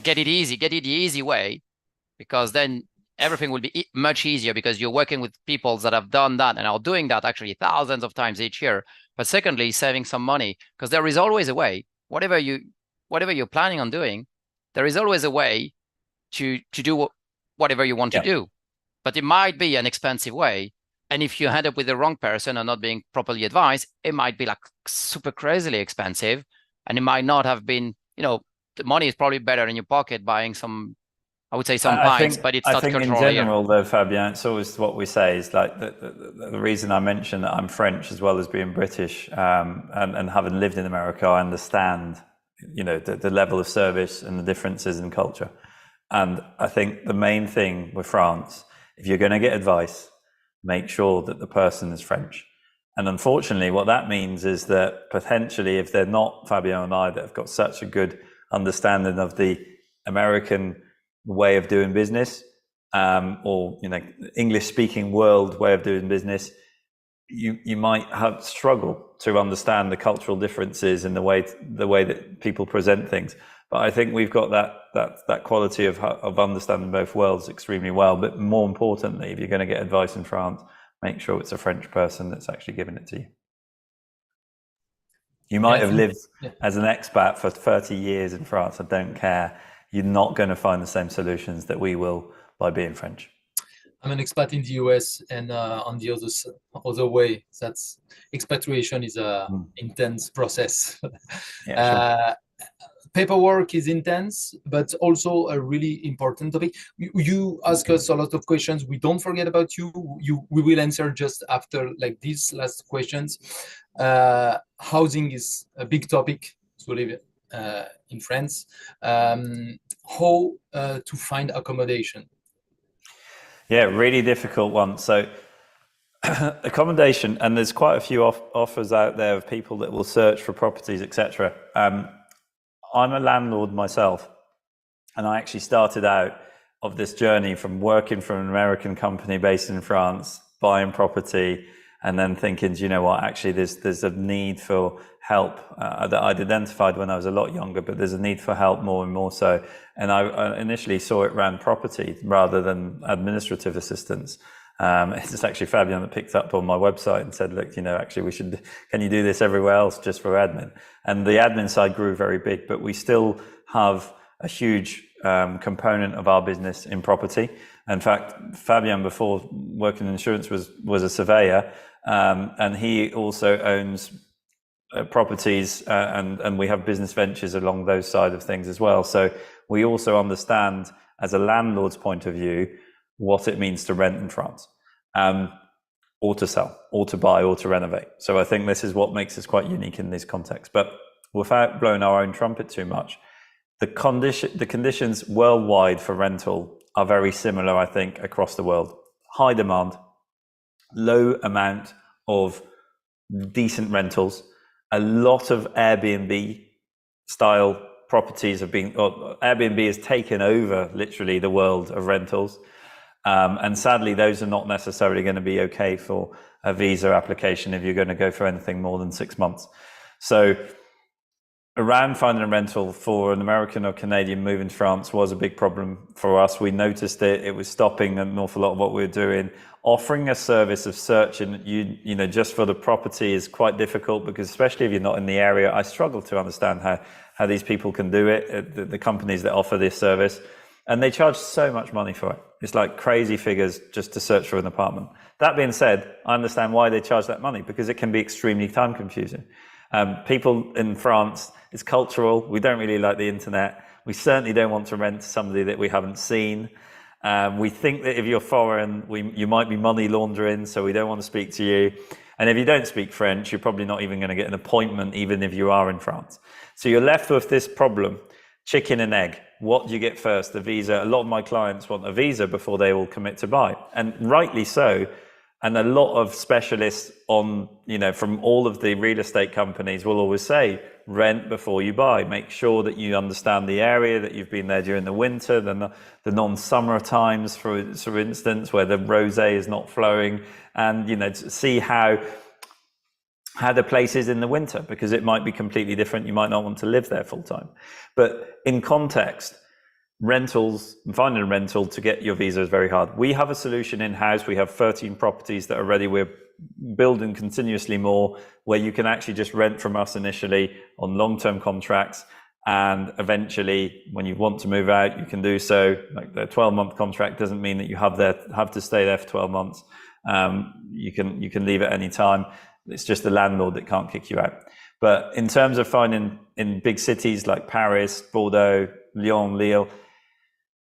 get it the easy way, because then everything will be much easier because you're working with people that have done that and are doing that actually thousands of times each year. But secondly, saving some money, because there is always a way, whatever you're planning on doing, there is always a way to do whatever you want to do. But it might be an expensive way. And if you end up with the wrong person and not being properly advised, it might be like super crazily expensive. And it might not have been, the money is probably better in your pocket buying some, I would say some pints, but it's not cultural. I think in general, though, Fabien, it's always what we say is like the reason I mentioned that I'm French as well as being British and having lived in America, I understand, the level of service and the differences in culture. And I think the main thing with France, if you're going to get advice, make sure that the person is French. And unfortunately, what that means is that potentially if they're not Fabien and I that have got such a good understanding of the American way of doing business, or English speaking world way of doing business, you might have struggle to understand the cultural differences in the way that people present things. But I think we've got that quality of understanding both worlds extremely well. But more importantly, if you're going to get advice in France, make sure it's a French person that's actually giving it to you. You might have lived as an expat for 30 years in France. I don't care. You're not going to find the same solutions that we will by being French. I'm an expat in the US, and on the other way, that's expatriation is a intense process. Yeah, sure. Paperwork is intense, but also a really important topic. You ask us a lot of questions. We don't forget about you. We will answer just after like these last questions. Housing is a big topic to live in France. How to find accommodation? Yeah, really difficult one. So accommodation, and there's quite a few offers out there of people that will search for properties, etc. I'm a landlord myself, and I actually started out of this journey from working for an American company based in France, buying property, and then thinking, do you know what, actually there's a need for help that I'd identified when I was a lot younger, but there's a need for help more and more so. And I initially saw it around property rather than administrative assistance. It's actually Fabien that picked up on my website and said, look, actually can you do this everywhere else just for admin? And the admin side grew very big, but we still have a huge component of our business in property. In fact, Fabien, before working in insurance, was a surveyor, and he also owns properties, and we have business ventures along those side of things as well. So we also understand, as a landlord's point of view, what it means to rent in France, or to sell, or to buy, or to renovate. So I think this is what makes us quite unique in this context. But without blowing our own trumpet too much, the conditions worldwide for rental are very similar, I think, across the world. High demand, low amount of decent rentals, a lot of Airbnb style properties Airbnb has taken over literally the world of rentals. And sadly, those are not necessarily going to be okay for a visa application if you're going to go for anything more than 6 months. So around finding a rental for an American or Canadian moving to France was a big problem for us. We noticed it was stopping an awful lot of what we were doing. Offering a service of searching, just for the property is quite difficult, because especially if you're not in the area, I struggle to understand how these people can do it, the companies that offer this service. And they charge so much money for it. It's like crazy figures just to search for an apartment. That being said, I understand why they charge that money, because it can be extremely time confusing. People in France, it's cultural. We don't really like the internet. We certainly don't want to rent to somebody that we haven't seen. We think that if you're foreign, you might be money laundering, so we don't want to speak to you. And if you don't speak French, you're probably not even going to get an appointment, even if you are in France. So you're left with this problem, chicken and egg. What do you get first? The visa. A lot of my clients want a visa before they will commit to buy, and rightly so. And a lot of specialists from all of the real estate companies will always say, rent before you buy. Make sure that you understand the area, that you've been there during the winter, the non-summer times, for instance, where the rosé is not flowing, and, see how the place is in the winter, because it might be completely different. You might not want to live there full time. But in context, rentals, finding a rental to get your visa is very hard. We have a solution in-house. We have 13 properties that are ready. We're building continuously more, where you can actually just rent from us initially on long-term contracts, and eventually when you want to move out, you can do so. Like the 12-month contract doesn't mean that you have to stay there for 12 months. You can leave at any time. It's just the landlord that can't kick you out. But in terms of finding in big cities like Paris, Bordeaux, Lyon, Lille,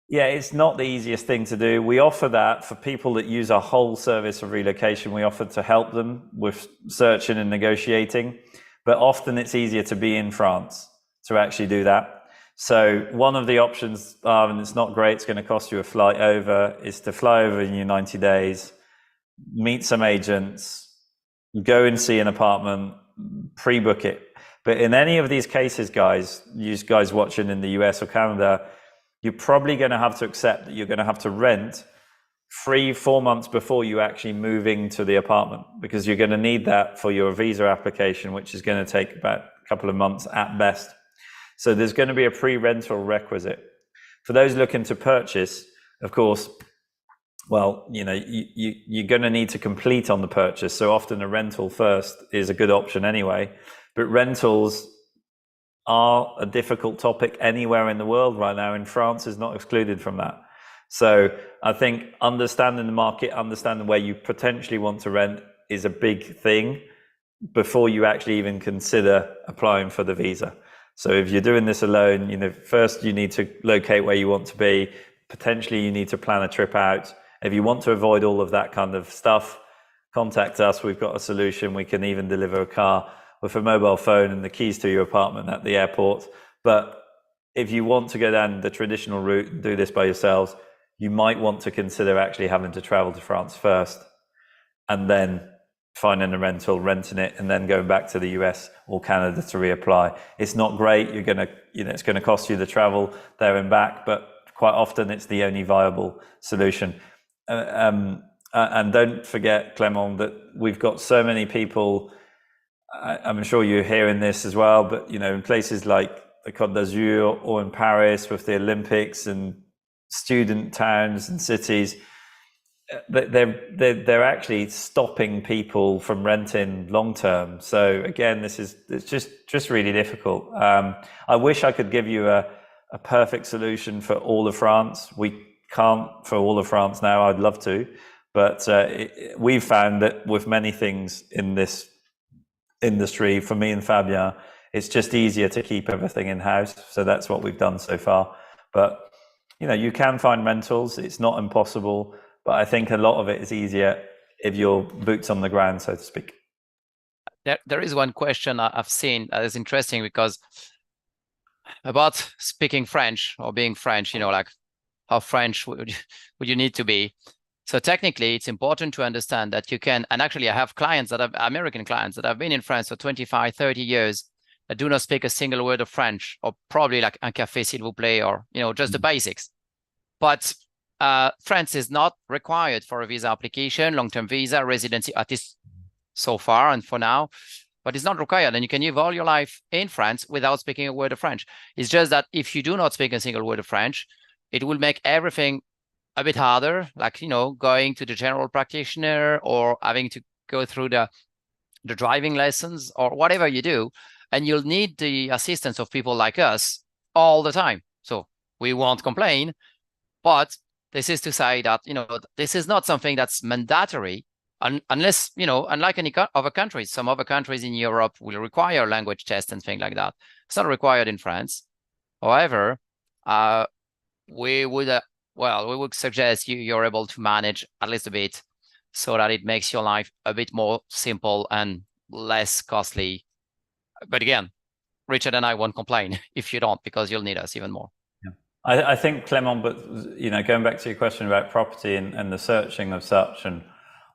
yeah, it's not the easiest thing to do. We offer that for people that use our whole service of relocation. We offer to help them with searching and negotiating, but often it's easier to be in France to actually do that. So one of the options, and it's not great, it's going to cost you a flight over, is to fly over in your 90 days, meet some agents, go and see an apartment, pre-book it. But in any of these cases, guys, you guys watching in the US or Canada, you're probably going to have to accept that you're going to have to rent 3-4 months before you actually move into the apartment, because you're going to need that for your visa application, which is going to take about a couple of months at best. So there's going to be a pre-rental requisite. For those looking to purchase, of course, well, you're going to need to complete on the purchase. So often a rental first is a good option anyway, but rentals are a difficult topic anywhere in the world right now, and France is not excluded from that. So I think understanding the market, understanding where you potentially want to rent is a big thing before you actually even consider applying for the visa. So if you're doing this alone, first you need to locate where you want to be. Potentially you need to plan a trip out. If you want to avoid all of that kind of stuff, contact us. We've got a solution. We can even deliver a car with a mobile phone and the keys to your apartment at the airport. But if you want to go down the traditional route and do this by yourselves, you might want to consider actually having to travel to France first, and then finding a rental, renting it, and then going back to the US or Canada to reapply. It's not great. It's going to cost you the travel there and back, but quite often it's the only viable solution. And don't forget, Clément, that we've got so many people. I'm sure you're hearing this as well, but in places like the Côte d'Azur or in Paris with the Olympics and student towns and cities, they're actually stopping people from renting long term. So again, it's just really difficult. I wish I could give you a perfect solution for all of France. We can't for all of France now. I'd love to, but we've found that with many things in this industry, for me and Fabien, it's just easier to keep everything in-house. So that's what we've done so far. But you can find rentals. It's not impossible, but I think a lot of it is easier if you're boots on the ground, so to speak. There is one question I've seen that is interesting, because about speaking French or being French, like how French would you need to be? So technically, it's important to understand that you can, and actually I have American clients that have been in France for 25, 30 years that do not speak a single word of French, or probably like un café s'il vous plaît, or, just the basics. But France is not required for a visa application, long-term visa, residency, at least so far and for now, but it's not required. And you can live all your life in France without speaking a word of French. It's just that if you do not speak a single word of French, it will make everything a bit harder, like, going to the general practitioner or having to go through the driving lessons or whatever you do. And you'll need the assistance of people like us all the time. So we won't complain, but this is to say that, this is not something that's mandatory unless, unlike any other countries. Some other countries in Europe will require language tests and things like that. It's not required in France. However, we would suggest you're able to manage at least a bit, so that it makes your life a bit more simple and less costly. But again, Richard and I won't complain if you don't, because you'll need us even more. Yeah. I think, Clément, but going back to your question about property and the searching of such and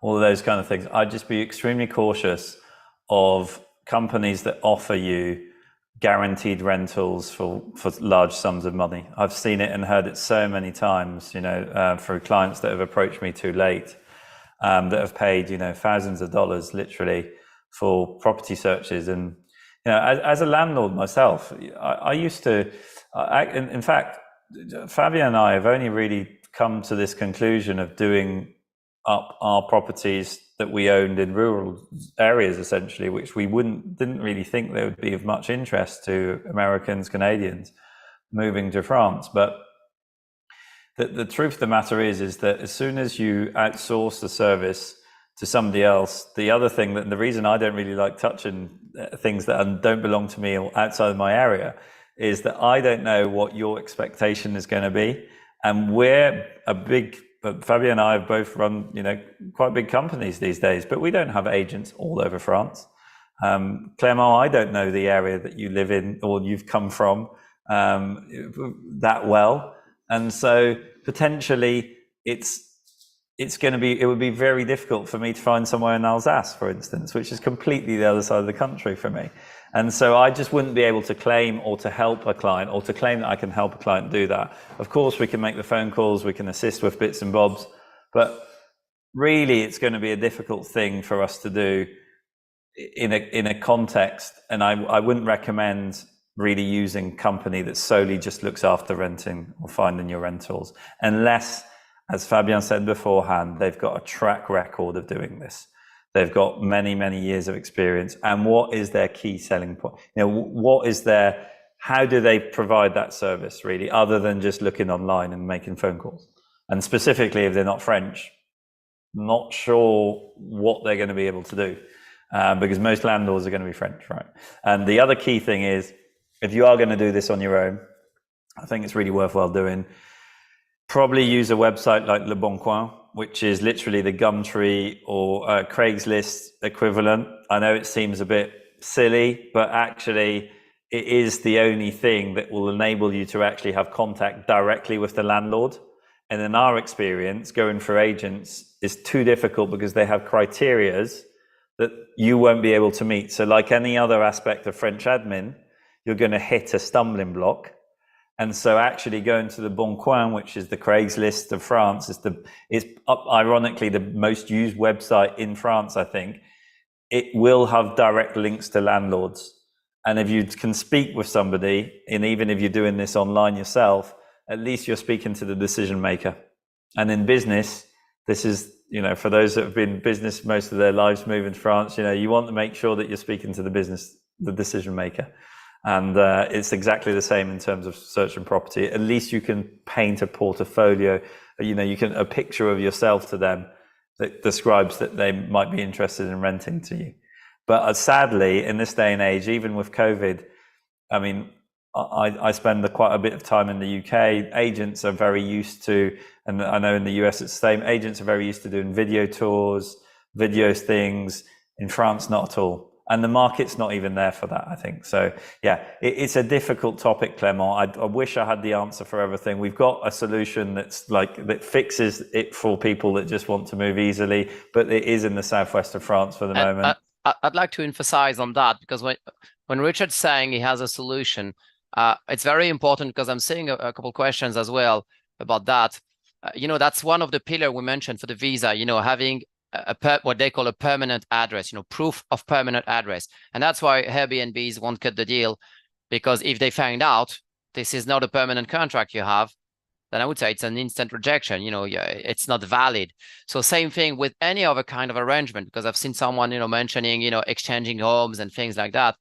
all of those kind of things, I'd just be extremely cautious of companies that offer you guaranteed rentals for large sums of money. I've seen it and heard it so many times, through clients that have approached me too late, that have paid, thousands of dollars literally for property searches. And, as a landlord myself, I used to, in fact, Fabien and I have only really come to this conclusion of doing up our properties that we owned in rural areas, essentially, which we didn't really think they would be of much interest to Americans, Canadians moving to France. But the truth of the matter is that as soon as you outsource the service to somebody else, the other thing that the reason I don't really like touching things that don't belong to me or outside of my area is that I don't know what your expectation is going to be. And we're Fabien and I have both run, quite big companies these days, but we don't have agents all over France. Clément, I don't know the area that you live in or you've come from that well. And so potentially it would be very difficult for me to find somewhere in Alsace, for instance, which is completely the other side of the country for me. And so I just wouldn't be able to claim or to help a client or to claim that I can help a client do that. Of course, we can make the phone calls, we can assist with bits and bobs, but really it's going to be a difficult thing for us to do in a context. And I wouldn't recommend really using a company that solely just looks after renting or finding your rentals, unless, as Fabien said beforehand, they've got a track record of doing this. They've got many, many years of experience. And what is their key selling point? How do they provide that service really, other than just looking online and making phone calls? And specifically, if they're not French, not sure what they're going to be able to do, because most landlords are going to be French, right? And the other key thing is, if you are going to do this on your own, I think it's really worthwhile doing. Probably use a website like Le Bon Coin, which is literally the Gumtree or Craigslist equivalent. I know it seems a bit silly, but actually it is the only thing that will enable you to actually have contact directly with the landlord. And in our experience, going for agents is too difficult because they have criterias that you won't be able to meet. So like any other aspect of French admin, you're going to hit a stumbling block. And so actually going to the Bon Coin, which is the Craigslist of France, is ironically the most used website in France, I think. It will have direct links to landlords. And if you can speak with somebody, and even if you're doing this online yourself, at least you're speaking to the decision maker. And in business, this is, for those that have been in business most of their lives moving to France, you want to make sure that you're speaking to the decision maker. And it's exactly the same in terms of searching property. At least you can paint a portfolio, a picture of yourself to them that describes that they might be interested in renting to you. But sadly, in this day and age, even with COVID, I mean, I spend quite a bit of time in the UK. Agents are very used to, and I know in the US it's the same, agents are very used to doing video tours, videos things. In France, not at all. And the market's not even there for that, I think. So yeah, it's a difficult topic, Clément. I wish I had the answer for everything. We've got a solution that fixes it for people that just want to move easily, but it is in the southwest of France for the moment. I'd like to emphasize on that, because when Richard's saying he has a solution, it's very important, because I'm seeing a couple questions as well about that. That's one of the pillars we mentioned for the visa, having what they call a permanent address, proof of permanent address. And that's why Airbnbs won't cut the deal, because if they find out this is not a permanent contract you have, then I would say it's an instant rejection. It's not valid. So same thing with any other kind of arrangement, because I've seen someone, mentioning, exchanging homes and things like that.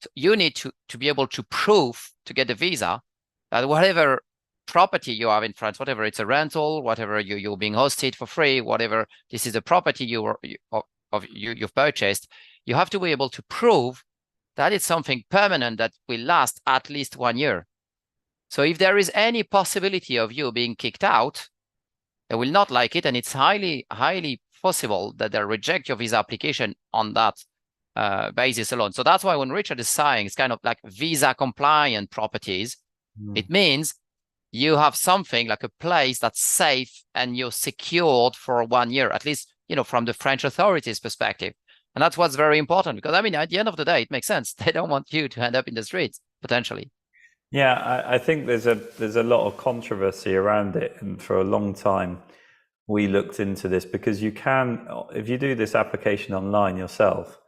So you need to be able to prove to get the visa that whatever property you have in France, whatever it's a rental, whatever you're being hosted for free, whatever this is a property you've purchased, you have to be able to prove that it's something permanent that will last at least 1 year. So if there is any possibility of you being kicked out, they will not like it, and it's highly, highly possible that they'll reject your visa application on that basis alone. So that's why when Richard is saying it's kind of like visa compliant properties, it means you have something like a place that's safe and you're secured for 1 year, at least, from the French authorities' perspective. And that's what's very important, because I mean, at the end of the day, it makes sense. They don't want you to end up in the streets potentially. Yeah, I think there's a lot of controversy around it, and for a long time we looked into this, because you can, if you do this application online yourself,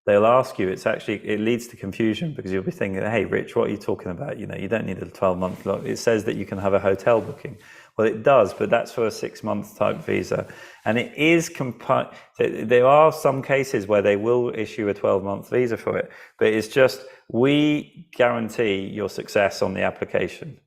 they'll ask you, it leads to confusion, because you'll be thinking, hey, Rich, what are you talking about? You know, you don't need a 12-month lock. It says that you can have a hotel booking. Well, it does, but that's for a 6-month type visa. And it is, there are some cases where they will issue a 12-month visa for it, but it's just, we guarantee your success on the application.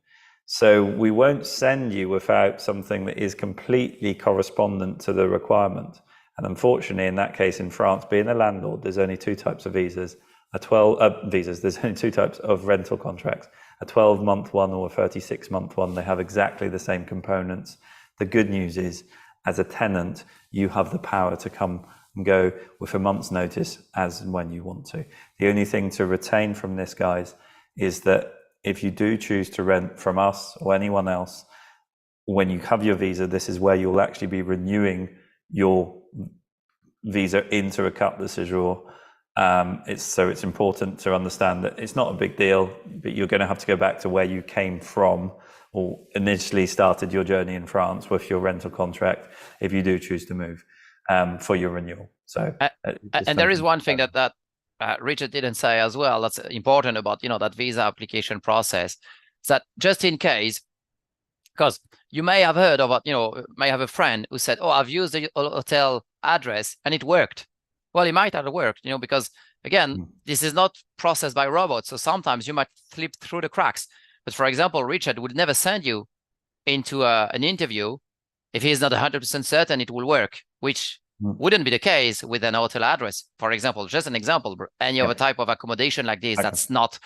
So we won't send you without something that is completely correspondent to the requirement. And unfortunately, in that case, in France, being a landlord, there's only 2 types of visas. There's only 2 types of rental contracts: a 12-month one or a 36-month one. They have exactly the same components. The good news is, as a tenant, you have the power to come and go with a month's notice as and when you want to. The only thing to retain from this, guys, is that if you do choose to rent from us or anyone else, when you have your visa, this is where you'll actually be renewing your visa into a carte de séjour. It's important to understand that it's not a big deal, but you're going to have to go back to where you came from or initially started your journey in France with your rental contract if you do choose to move for your renewal. So, and there is one thing that Richard didn't say as well that's important about, you know, that visa application process, is that just in case, because you may have heard of, you know, may have a friend who said, oh, I've used the hotel address and it worked. Well, it might have worked, you know, because again, this is not processed by robots. So sometimes you might slip through the cracks. But for example, Richard would never send you into an interview if he's not 100% certain it will work, which wouldn't be the case with an hotel address. For example, just an example, any other type of accommodation like this, that's not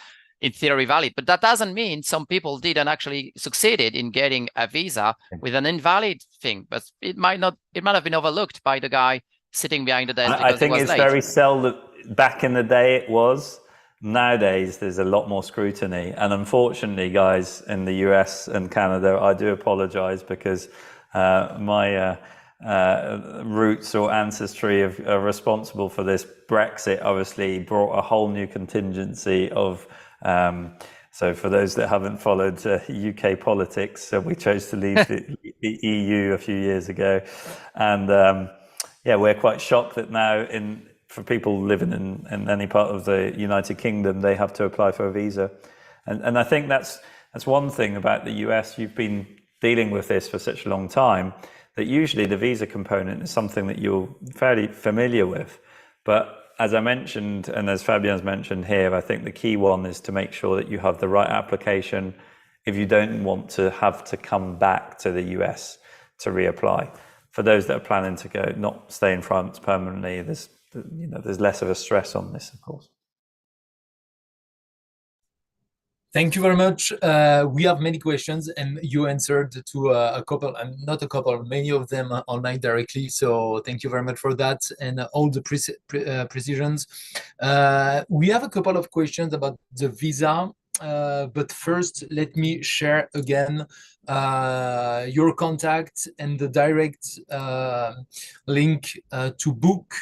in theory valid. But that doesn't mean some people didn't actually succeeded in getting a visa with an invalid thing, but it might have been overlooked by the guy sitting behind the desk. I think it's late. Very seldom. Back in the day it was. Nowadays there's a lot more scrutiny, and unfortunately, guys, in the US and Canada, I do apologize, because my roots or ancestry are responsible for this. Brexit obviously brought a whole new contingency of so for those that haven't followed UK politics, we chose to leave the EU a few years ago, and we're quite shocked that now, for people living in any part of the United Kingdom, they have to apply for a visa, and I think that's one thing about the US. You've been dealing with this for such a long time that usually the visa component is something that you're fairly familiar with, but as I mentioned, and as Fabien's mentioned here, I think the key one is to make sure that you have the right application if you don't want to have to come back to the US to reapply. For those that are planning to go, not stay in France permanently, there's less of a stress on this, of course. Thank you very much. We have many questions, and you answered to a couple, and not a couple, many of them online directly. So thank you very much for that, and all the precisions. We have a couple of questions about the visa, but first, let me share again your contact and the direct link to book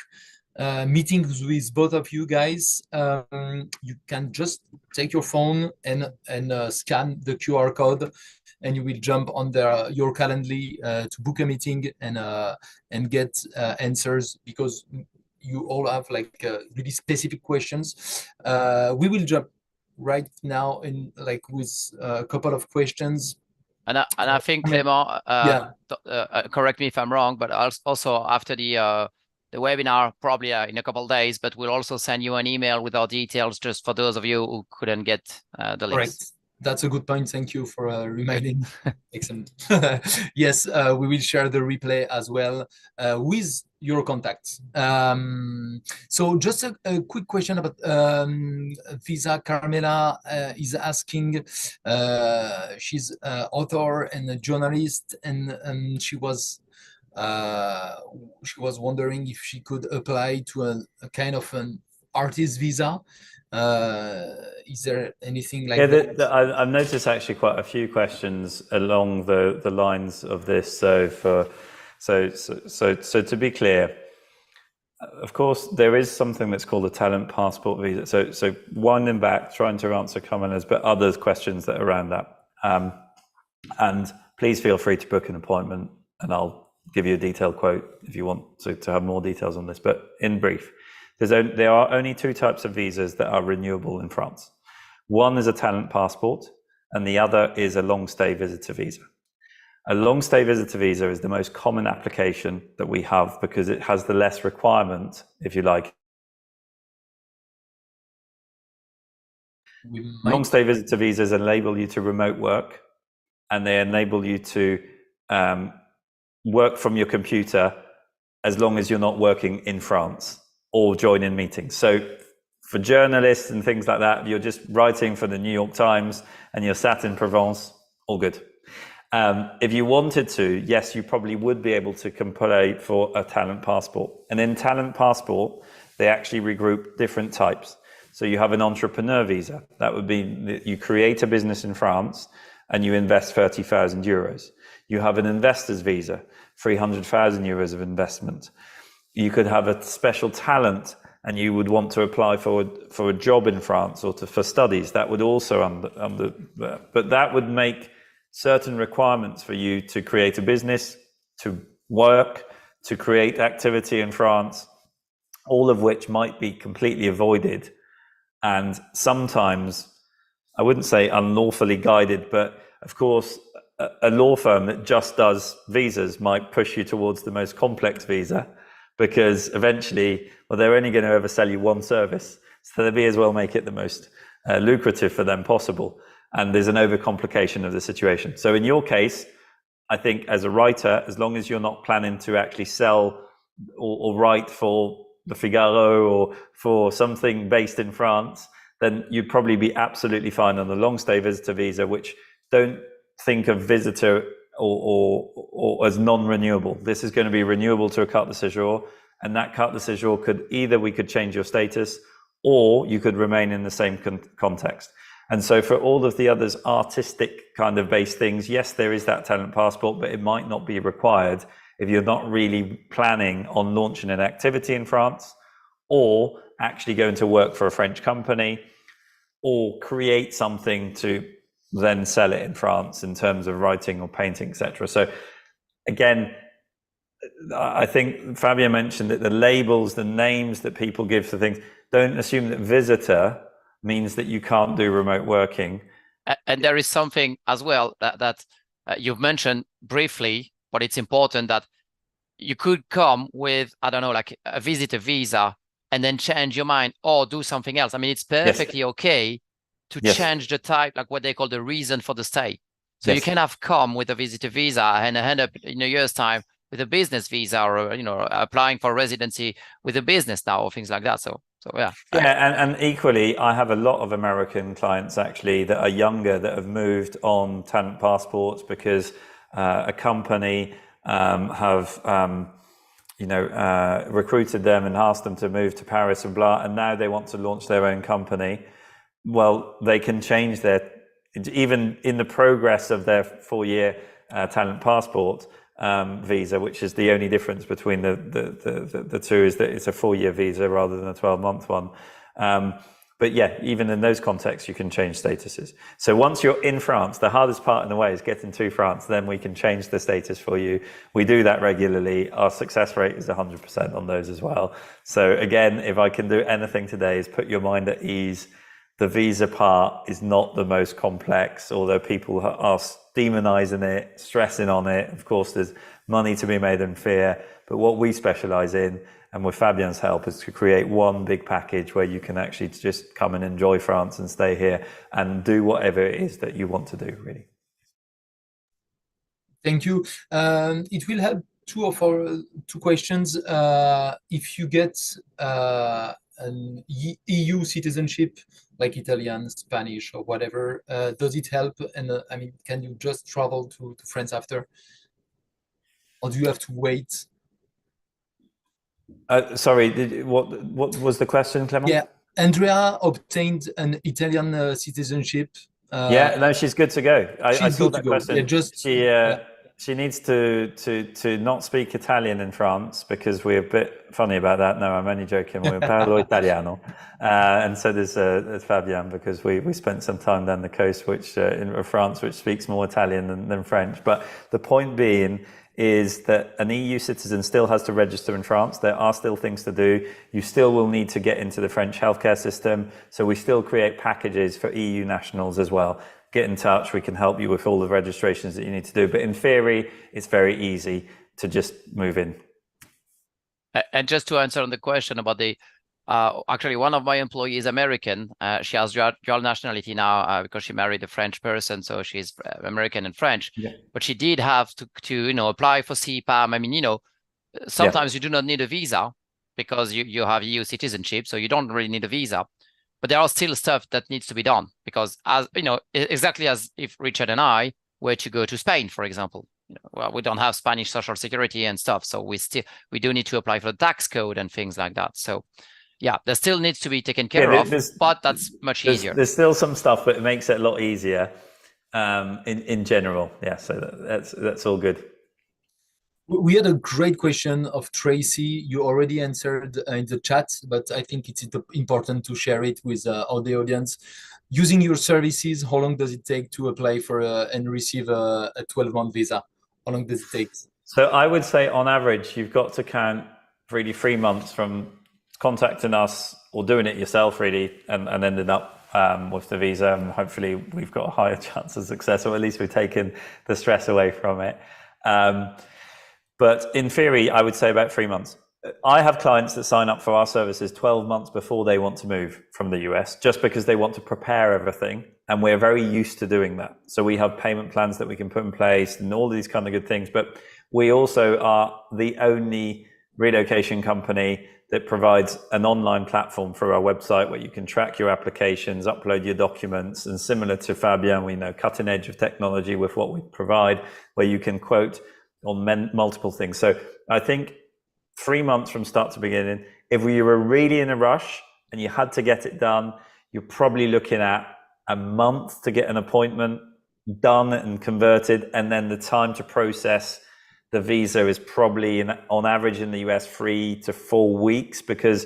meetings with both of you guys. You can just take your phone and scan the QR code, and you will jump on your Calendly to book a meeting and get answers, because you all have like really specific questions. We will jump right now in with a couple of questions. And I think, Clément, correct me if I'm wrong, but also after the webinar, probably in a couple of days, but we'll also send you an email with our details, just for those of you who couldn't get the links. Correct. That's a good point. Thank you for reminding. Excellent. Yes, we will share the replay as well with your contacts. So just a quick question about visa. Carmela is asking, she's an author and a journalist, and she was wondering if she could apply to a kind of an artist visa. Is there anything like that? I've noticed actually quite a few questions along the lines of this. So to be clear, of course, there is something that's called a talent passport visa. So winding back, trying to answer Carmela's, but others questions that are around that. And please feel free to book an appointment, and I'll give you a detailed quote if you want to have more details on this. But in brief, There are only two types of visas that are renewable in France. One is a talent passport, and the other is a long stay visitor visa. A long stay visitor visa is the most common application that we have because it has the less requirement, if you like. Long stay visitor visas enable you to remote work, and they enable you to work from your computer as long as you're not working in France or join in meetings. So for journalists and things like that, you're just writing for the New York Times and you're sat in Provence, all good. If you wanted to, yes, you probably would be able to apply for a talent passport. And in talent passport, they actually regroup different types. So you have an entrepreneur visa. That would be that you create a business in France and you invest 30,000 euros. You have an investor's visa, 300,000 euros of investment. You could have a special talent and you would want to apply for a job in France or for studies. That would also but that would make certain requirements for you to create a business, to work, to create activity in France, all of which might be completely avoided. And sometimes, I wouldn't say unlawfully guided, but of course, a law firm that just does visas might push you towards the most complex visa because eventually, well, they're only going to ever sell you one service. So they may as well make it the most lucrative for them possible. And there's an overcomplication of the situation. So in your case, I think as a writer, as long as you're not planning to actually sell or write for the Figaro or for something based in France, then you'd probably be absolutely fine on the long stay visitor visa, which don't think of visitor or as non-renewable. This is going to be renewable to a carte de séjour, and that carte de séjour we could change your status, or you could remain in the same context. And so for all of the others artistic kind of based things, yes, there is that talent passport, but it might not be required if you're not really planning on launching an activity in France or actually going to work for a French company or create something to then sell it in France in terms of writing or painting, etc. So again, I think Fabien mentioned that the labels, the names that people give for things, don't assume that visitor means that you can't do remote working. And there is something as well that you've mentioned briefly, but it's important that you could come with, I don't know, like a visitor visa and then change your mind or do something else. I mean, it's perfectly okay to change the type, like what they call the reason for the stay. So you can have come with a visitor visa and end up in a year's time with a business visa or, applying for residency with a business now or things like that. So yeah. Yeah, and equally, I have a lot of American clients actually that are younger that have moved on talent passports because a company have recruited them and asked them to move to Paris and blah, and now they want to launch their own company. Well, they can change even in the progress of their 4-year talent passport visa, which is the only difference between the two, is that it's a 4-year visa rather than a 12-month one. But yeah, even in those contexts, you can change statuses. So once you're in France, the hardest part in the way is getting to France, then we can change the status for you. We do that regularly. Our success rate is 100% on those as well. So again, if I can do anything today is put your mind at ease. The visa part is not the most complex, although people are demonizing it, stressing on it. Of course, there's money to be made in fear. But what we specialize in, and with Fabien's help, is to create one big package where you can actually just come and enjoy France and stay here and do whatever it is that you want to do, really. Thank you. It will help two questions. If you get an EU citizenship, like Italian, Spanish, or whatever, does it help? And I mean, can you just travel to France after? Or do you have to wait? Sorry, what was the question, Clément? Yeah, Andrea obtained an Italian citizenship. Yeah, no, she's good to go. I saw that question. Yeah, she needs to not speak Italian in France because we're a bit funny about that. No, I'm only joking. We're parlo italiano, and so there's Fabien because we spent some time down the coast, in France, which speaks more Italian than French. But the point being is that an EU citizen still has to register in France. There are still things to do. You still will need to get into the French healthcare system. So we still create packages for EU nationals as well. Get in touch. We can help you with all the registrations that you need to do. But in theory, it's very easy to just move in. And just to answer on the question about the, actually one of my employees is American. She has dual nationality now because she married a French person, so she's American and French. Yeah. But she did have to apply for CPAM. I mean, sometimes you do not need a visa because you have EU citizenship, so you don't really need a visa. But there are still stuff that needs to be done because, as exactly as if Richard and I were to go to Spain, for example. Well, we don't have Spanish social security and stuff, so we do need to apply for the tax code and things like that. So yeah, there still needs to be taken care of, but that's much easier. There's still some stuff, but it makes it a lot easier in general. Yeah, so that's all good. We had a great question of Tracy. You already answered in the chat, but I think it's important to share it with all the audience. Using your services, how long does it take to apply for and receive a 12-month visa? How long does it take? So I would say on average, you've got to count really 3 months from contacting us or doing it yourself really and ending up with the visa. And hopefully we've got a higher chance of success, or at least we've taken the stress away from it. But in theory, I would say about 3 months. I have clients that sign up for our services 12 months before they want to move from the US, just because they want to prepare everything. And we're very used to doing that. So we have payment plans that we can put in place and all these kind of good things. But we also are the only relocation company that provides an online platform for our website where you can track your applications, upload your documents, and similar to Fabien, we know cutting edge of technology with what we provide, where you can quote on multiple things. So I think 3 months from start to beginning. If you were really in a rush and you had to get it done, you're probably looking at a month to get an appointment done and converted, and then the time to process the visa is probably on average in the US 3 to 4 weeks, because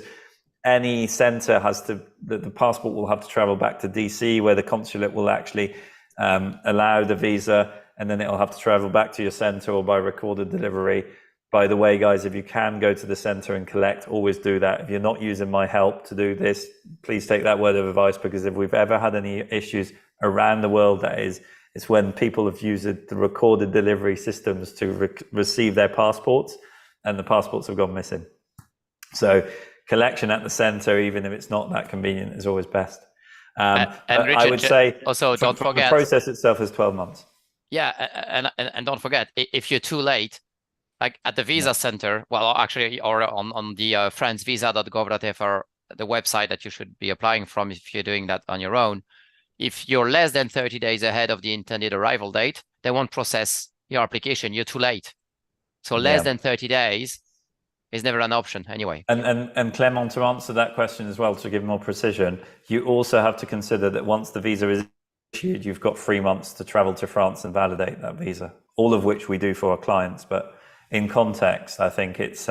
any center has to, the passport will have to travel back to DC, where the consulate will actually allow the visa, and then it'll have to travel back to your center or by recorded delivery. By the way, guys, if you can go to the center and collect, always do that. If you're not using my help to do this, please take that word of advice, because if we've ever had any issues around the world, it's when people have used the recorded delivery systems to receive their passports, and the passports have gone missing. So collection at the center, even if it's not that convenient, is always best. And Richard, I would say also don't forget, the process itself is 12 months. Yeah, and don't forget, if you're too late, like at the visa center, well, actually, or on the francevisa.gov.fr, the website that you should be applying from if you're doing that on your own, if you're less than 30 days ahead of the intended arrival date, they won't process your application. You're too late. So less than 30 days is never an option anyway. And Clement, to answer that question as well, to give more precision, you also have to consider that once the visa is issued, you've got 3 months to travel to France and validate that visa, all of which we do for our clients. But in context, I think it's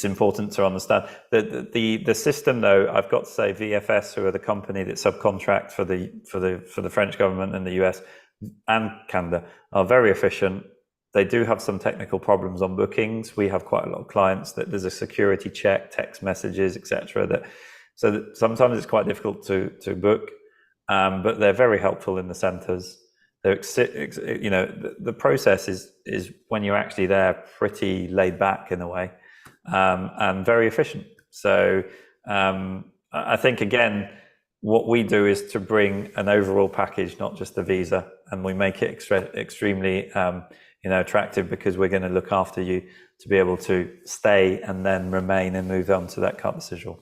important to understand that the system, though, I've got to say, VFS, who are the company that subcontract for the French government and the US and Canada, are very efficient. They do have some technical problems on bookings. We have quite a lot of clients that there's a security check, text messages, etc. So that sometimes it's quite difficult to book, but they're very helpful in the centers. The process is when you're actually there, pretty laid back in a way, and very efficient. So I think, again, what we do is to bring an overall package, not just the visa, and we make it extremely attractive, because we're going to look after you to be able to stay and then remain and move on to that carte de séjour.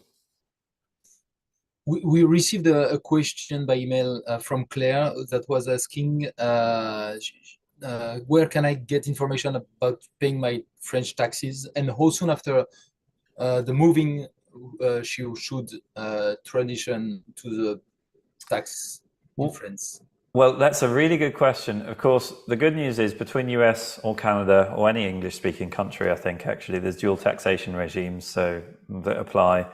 We received a question by email from Claire that was asking, where can I get information about paying my French taxes, and how soon after the moving she should transition to the tax in France? Well, that's a really good question. Of course, the good news is between US or Canada or any English-speaking country, I think, actually, there's dual taxation regimes that apply.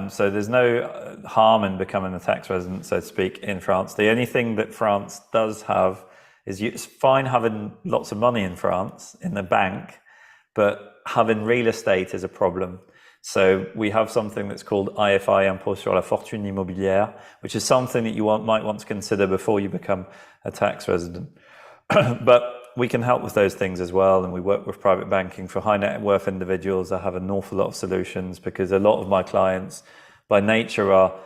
So there's no harm in becoming a tax resident, so to speak, in France. The only thing that France does have is it's fine having lots of money in France in the bank, but having real estate is a problem. So we have something that's called IFI, Impôt sur la fortune immobilière, which is something that you might want to consider before you become a tax resident. But we can help with those things as well, and we work with private banking for high net worth individuals. I have an awful lot of solutions because a lot of my clients by nature are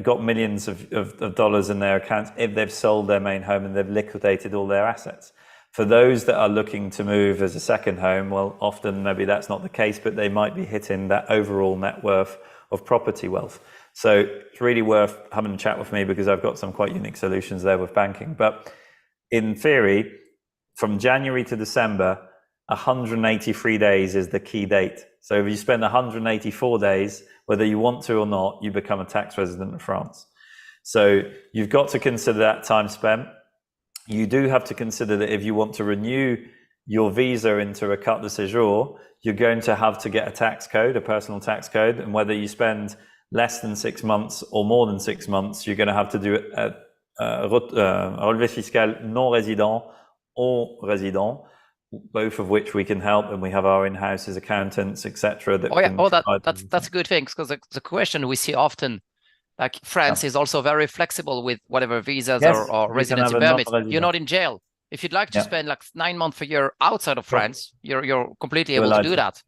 got millions of dollars in their accounts if they've sold their main home and they've liquidated all their assets. For those that are looking to move as a second home, well, often maybe that's not the case, but they might be hitting that overall net worth of property wealth. So it's really worth having a chat with me because I've got some quite unique solutions there with banking. But in theory, from January to December, 183 days is the key date. So if you spend 184 days, whether you want to or not, you become a tax resident of France. So you've got to consider that time spent. You do have to consider that if you want to renew your visa into a carte de séjour, you're going to have to get a tax code, a personal tax code. And whether you spend less than 6 months or more than 6 months, you're going to have to do a relevé fiscal non résident or résident, both of which we can help, and we have our in-house as accountants, etc. That's a good thing, because the question we see often, like France is also very flexible with whatever visas or residency permits. You're not in jail. If you'd like to spend like 9 months a year outside of France, you're completely able to do that.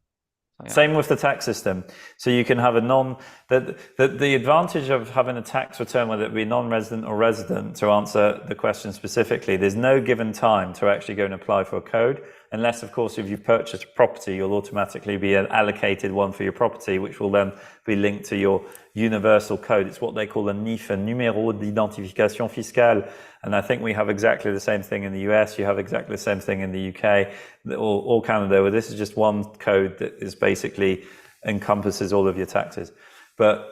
So, Same with the tax system. So you can have the advantage of having a tax return, whether it be non-resident or resident, to answer the question specifically, there's no given time to actually go and apply for a code, unless, of course, if you've purchased a property, you'll automatically be allocated one for your property, which will then be linked to your universal code. It's what they call a NIF, a numéro d'identification fiscale. And I think we have exactly the same thing in the US. You have exactly the same thing in the UK or Canada, where this is just one code that is basically encompasses all of your taxes. But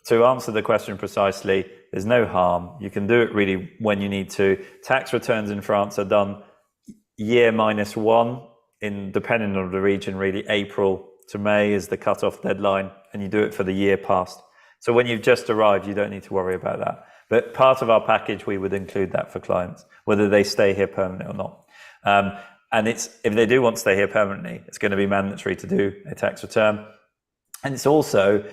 to answer the question precisely, there's no harm. You can do it really when you need to. Tax returns in France are done year -1 depending on the region, really. April to May is the cutoff deadline, and you do it for the year past. So when you've just arrived, you don't need to worry about that. But part of our package, we would include that for clients, whether they stay here permanently or not. And if they do want to stay here permanently, it's going to be mandatory to do a tax return. And it's also,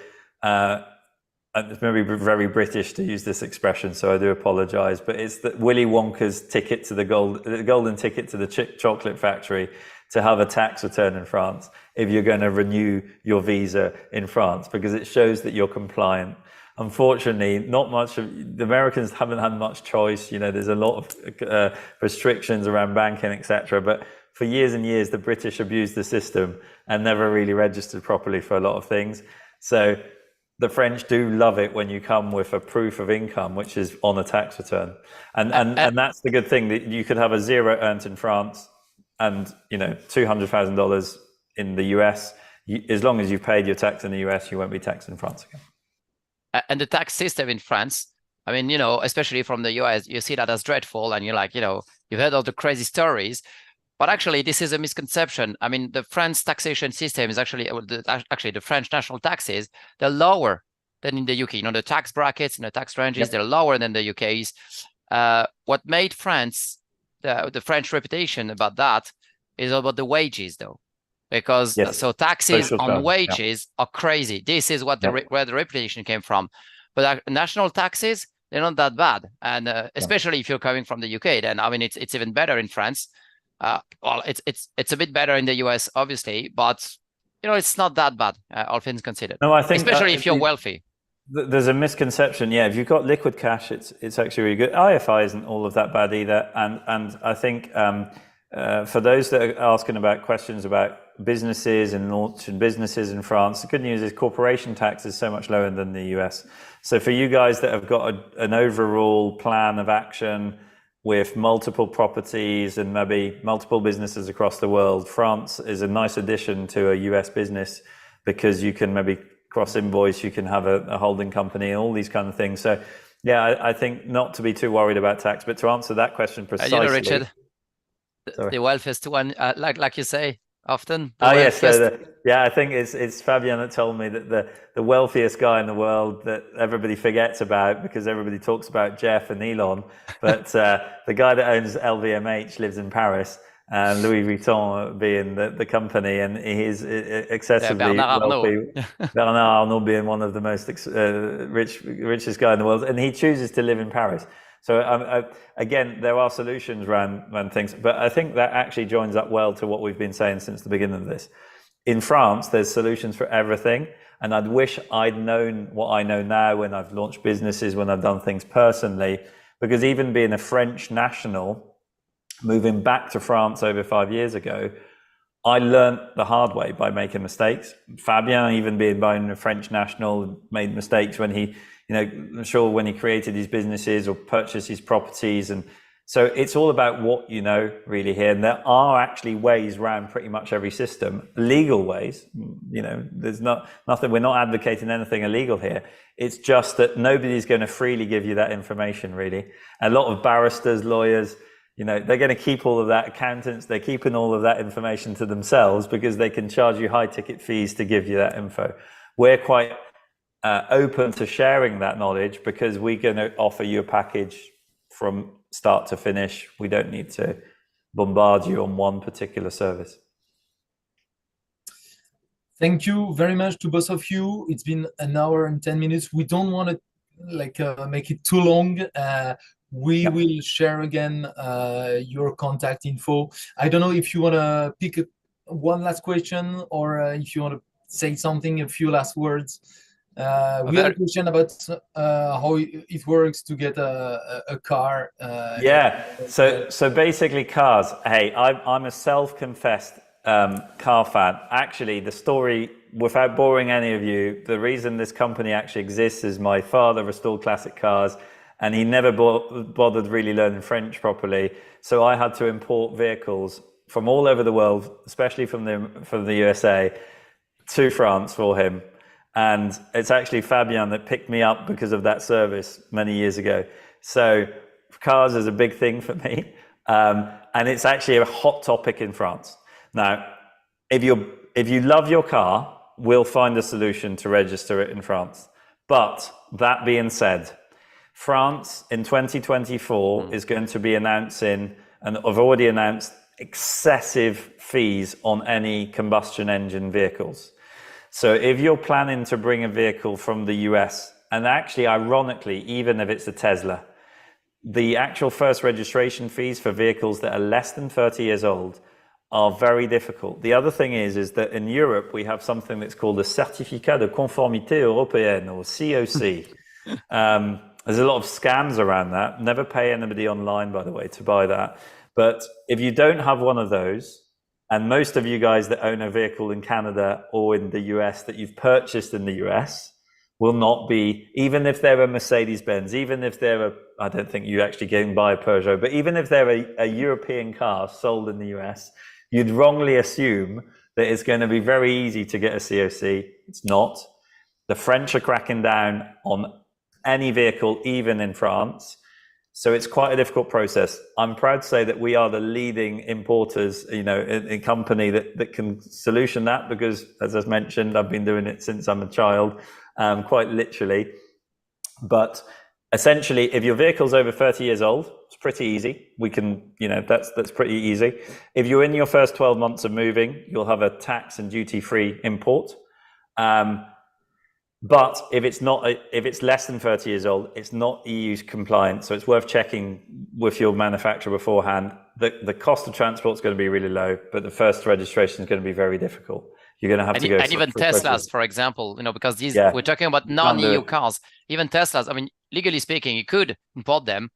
it's maybe very British to use this expression, so I do apologize, but it's the Willy Wonka's ticket to the golden ticket to the chocolate factory to have a tax return in France if you're going to renew your visa in France, because it shows that you're compliant. Unfortunately, the Americans haven't had much choice. There's a lot of restrictions around banking, etc. But for years and years, the British abused the system and never really registered properly for a lot of things. So the French do love it when you come with a proof of income, which is on a tax return. And that's the good thing, that you could have a zero earned in France and, $200,000 in the US. As long as you've paid your tax in the US, you won't be taxed in France again. And the tax system in France, I mean, especially from the US, you see that as dreadful, and you're like, you've heard all the crazy stories, but actually this is a misconception. I mean, the French taxation system is actually the French national taxes, they're lower than in the UK. The tax brackets and the tax ranges, they're lower than the UK's. What made France, the French reputation about that is about the wages, though. Because so taxes on wages are crazy. This is what where the reputation came from. But national taxes, they're not that bad, and especially if you're coming from the UK, then I mean it's even better in France. Well, it's a bit better in the US, obviously, but it's not that bad, all things considered. No, I think especially if you're wealthy. There's a misconception. Yeah, if you've got liquid cash, it's actually really good. IFI isn't all of that bad either, and I think for those that are asking about questions about businesses and launching businesses in France, the good news is corporation tax is so much lower than the US. So for you guys that have got an overall plan of action with multiple properties and maybe multiple businesses across the world, France is a nice addition to a US business, because you can maybe cross invoice, you can have a holding company, and all these kind of things. So yeah, I think not to be too worried about tax. But to answer that question precisely, Richard, the wealthiest one, like you say, often? Oh yes, Wealthiest? I think it's Fabian that told me that the wealthiest guy in the world that everybody forgets about because everybody talks about Jeff and Elon, but the guy that owns LVMH lives in Paris, and Louis Vuitton being the company, and he's Yeah, excessively Bernard Arnault. wealthy. Bernard Arnault being one of the most richest guy in the world, and he chooses to live in Paris. So again, there are solutions around things, but I think that actually joins up well to what we've been saying since the beginning of this. In France, there's solutions for everything, and I'd wish I'd known what I know now when I've launched businesses, when I've done things personally, because even being a French national, moving back to France over 5 years ago, I learned the hard way by making mistakes. Fabien, even being a French national, made mistakes when he, I'm sure when he created his businesses or purchased his properties. And so it's all about what you know really here. And there are actually ways around pretty much every system, legal ways, there's nothing, we're not advocating anything illegal here. It's just that nobody's going to freely give you that information really. A lot of barristers, lawyers, they're going to keep all of that. Accountants, they're keeping all of that information to themselves because they can charge you high ticket fees to give you that info. We're quite open to sharing that knowledge because we're going to offer you a package from start to finish. We don't need to bombard you on one particular service. Thank you very much to both of you. It's been an hour and 10 minutes. We don't want to make it too long. We will share again your contact info. I don't know if you want to pick one last question or if you want to say something, a few last words. We had a question about how it works to get a car. So basically cars. Hey, I'm a self-confessed car fan. Actually, the story, without boring any of you, the reason this company actually exists is my father restored classic cars, and he never bothered really learning French properly. So I had to import vehicles from all over the world, especially from the USA, to France for him. And it's actually Fabien that picked me up because of that service many years ago. So cars is a big thing for me. And it's actually a hot topic in France. Now, if you love your car, we'll find a solution to register it in France. But that being said, France in 2024 is going to be announcing, and I've already announced, excessive fees on any combustion engine vehicles. So if you're planning to bring a vehicle from the US, and actually ironically, even if it's a Tesla, the actual first registration fees for vehicles that are less than 30 years old are very difficult. The other thing is that in Europe, we have something that's called the Certificat de Conformité Européenne, or COC. There's a lot of scams around that. Never pay anybody online, by the way, to buy that. But if you don't have one of those, and most of you guys that own a vehicle in Canada or in the US that you've purchased in the US will not be, even if they're a Mercedes-Benz, even if they're I don't think you actually can buy a Peugeot, but even if they're a European car sold in the US, you'd wrongly assume that it's going to be very easy to get a COC. It's not. The French are cracking down on any vehicle, even in France. So it's quite a difficult process. I'm proud to say that we are the leading importers, a company that can solution that because, as I've mentioned, I've been doing it since I'm a child, quite literally. But essentially, if your vehicle's over 30 years old, it's pretty easy. We can, that's pretty easy. If you're in your first 12 months of moving, you'll have a tax and duty-free import. But if it's less than 30 years old, it's not EU compliant. So it's worth checking with your manufacturer beforehand. The cost of transport is going to be really low, but the first registration is going to be very difficult. You're going to have to go. And even Teslas, for example, because we're talking about non-EU cars. Even Teslas, I mean, legally speaking, you could import them,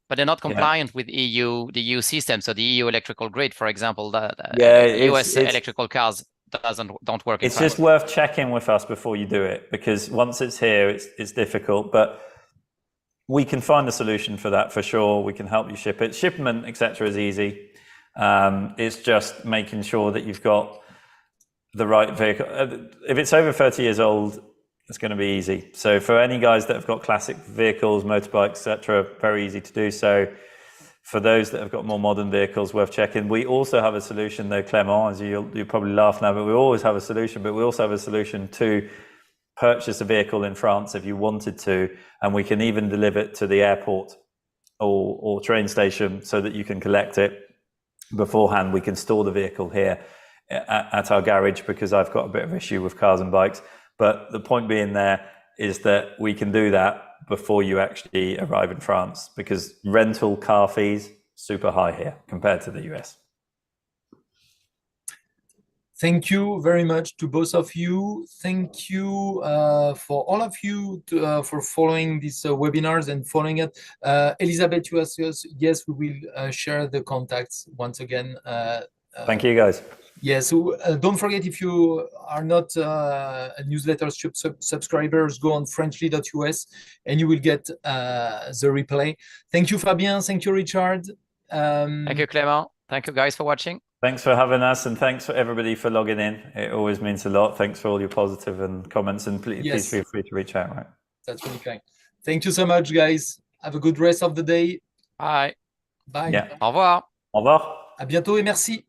but they're not compliant with the EU system. So the EU electrical grid, for example, US electrical cars don't work in France. It's just worth checking with us before you do it, because once it's here, it's difficult, but we can find a solution for that for sure. We can help you ship it. Shipment, etc., is easy. It's just making sure that you've got the right vehicle. If it's over 30 years old, it's going to be easy. So for any guys that have got classic vehicles, motorbikes, etc., very easy to do so. For those that have got more modern vehicles, worth checking. We also have a solution though, Clément, as you'll probably laugh now, but we always have a solution, but we also have a solution to purchase a vehicle in France if you wanted to, and we can even deliver it to the airport or train station so that you can collect it beforehand. We can store the vehicle here at our garage because I've got a bit of issue with cars and bikes. But the point being there is that we can do that before you actually arrive in France, because rental car fees super high here compared to the US. Thank you very much to both of you. Thank you for all of you for following these webinars and following it. Elizabeth, you asked us, yes, we will share the contacts once again. Thank you, guys. Yeah, so don't forget, if you are not a newsletter subscribers, go on Frenchly.us and you will get the replay. Thank you, Fabien. Thank you, Richard. Thank you, Clément. Thank you, guys, for watching. Thanks for having us, and thanks for everybody for logging in. It always means a lot. Thanks for all your positive and comments, and please feel free to reach out. Right? That's really kind. Thank you so much, guys. Have a good rest of the day. Bye. Bye. Yeah. Au revoir. Au revoir. À bientôt et merci.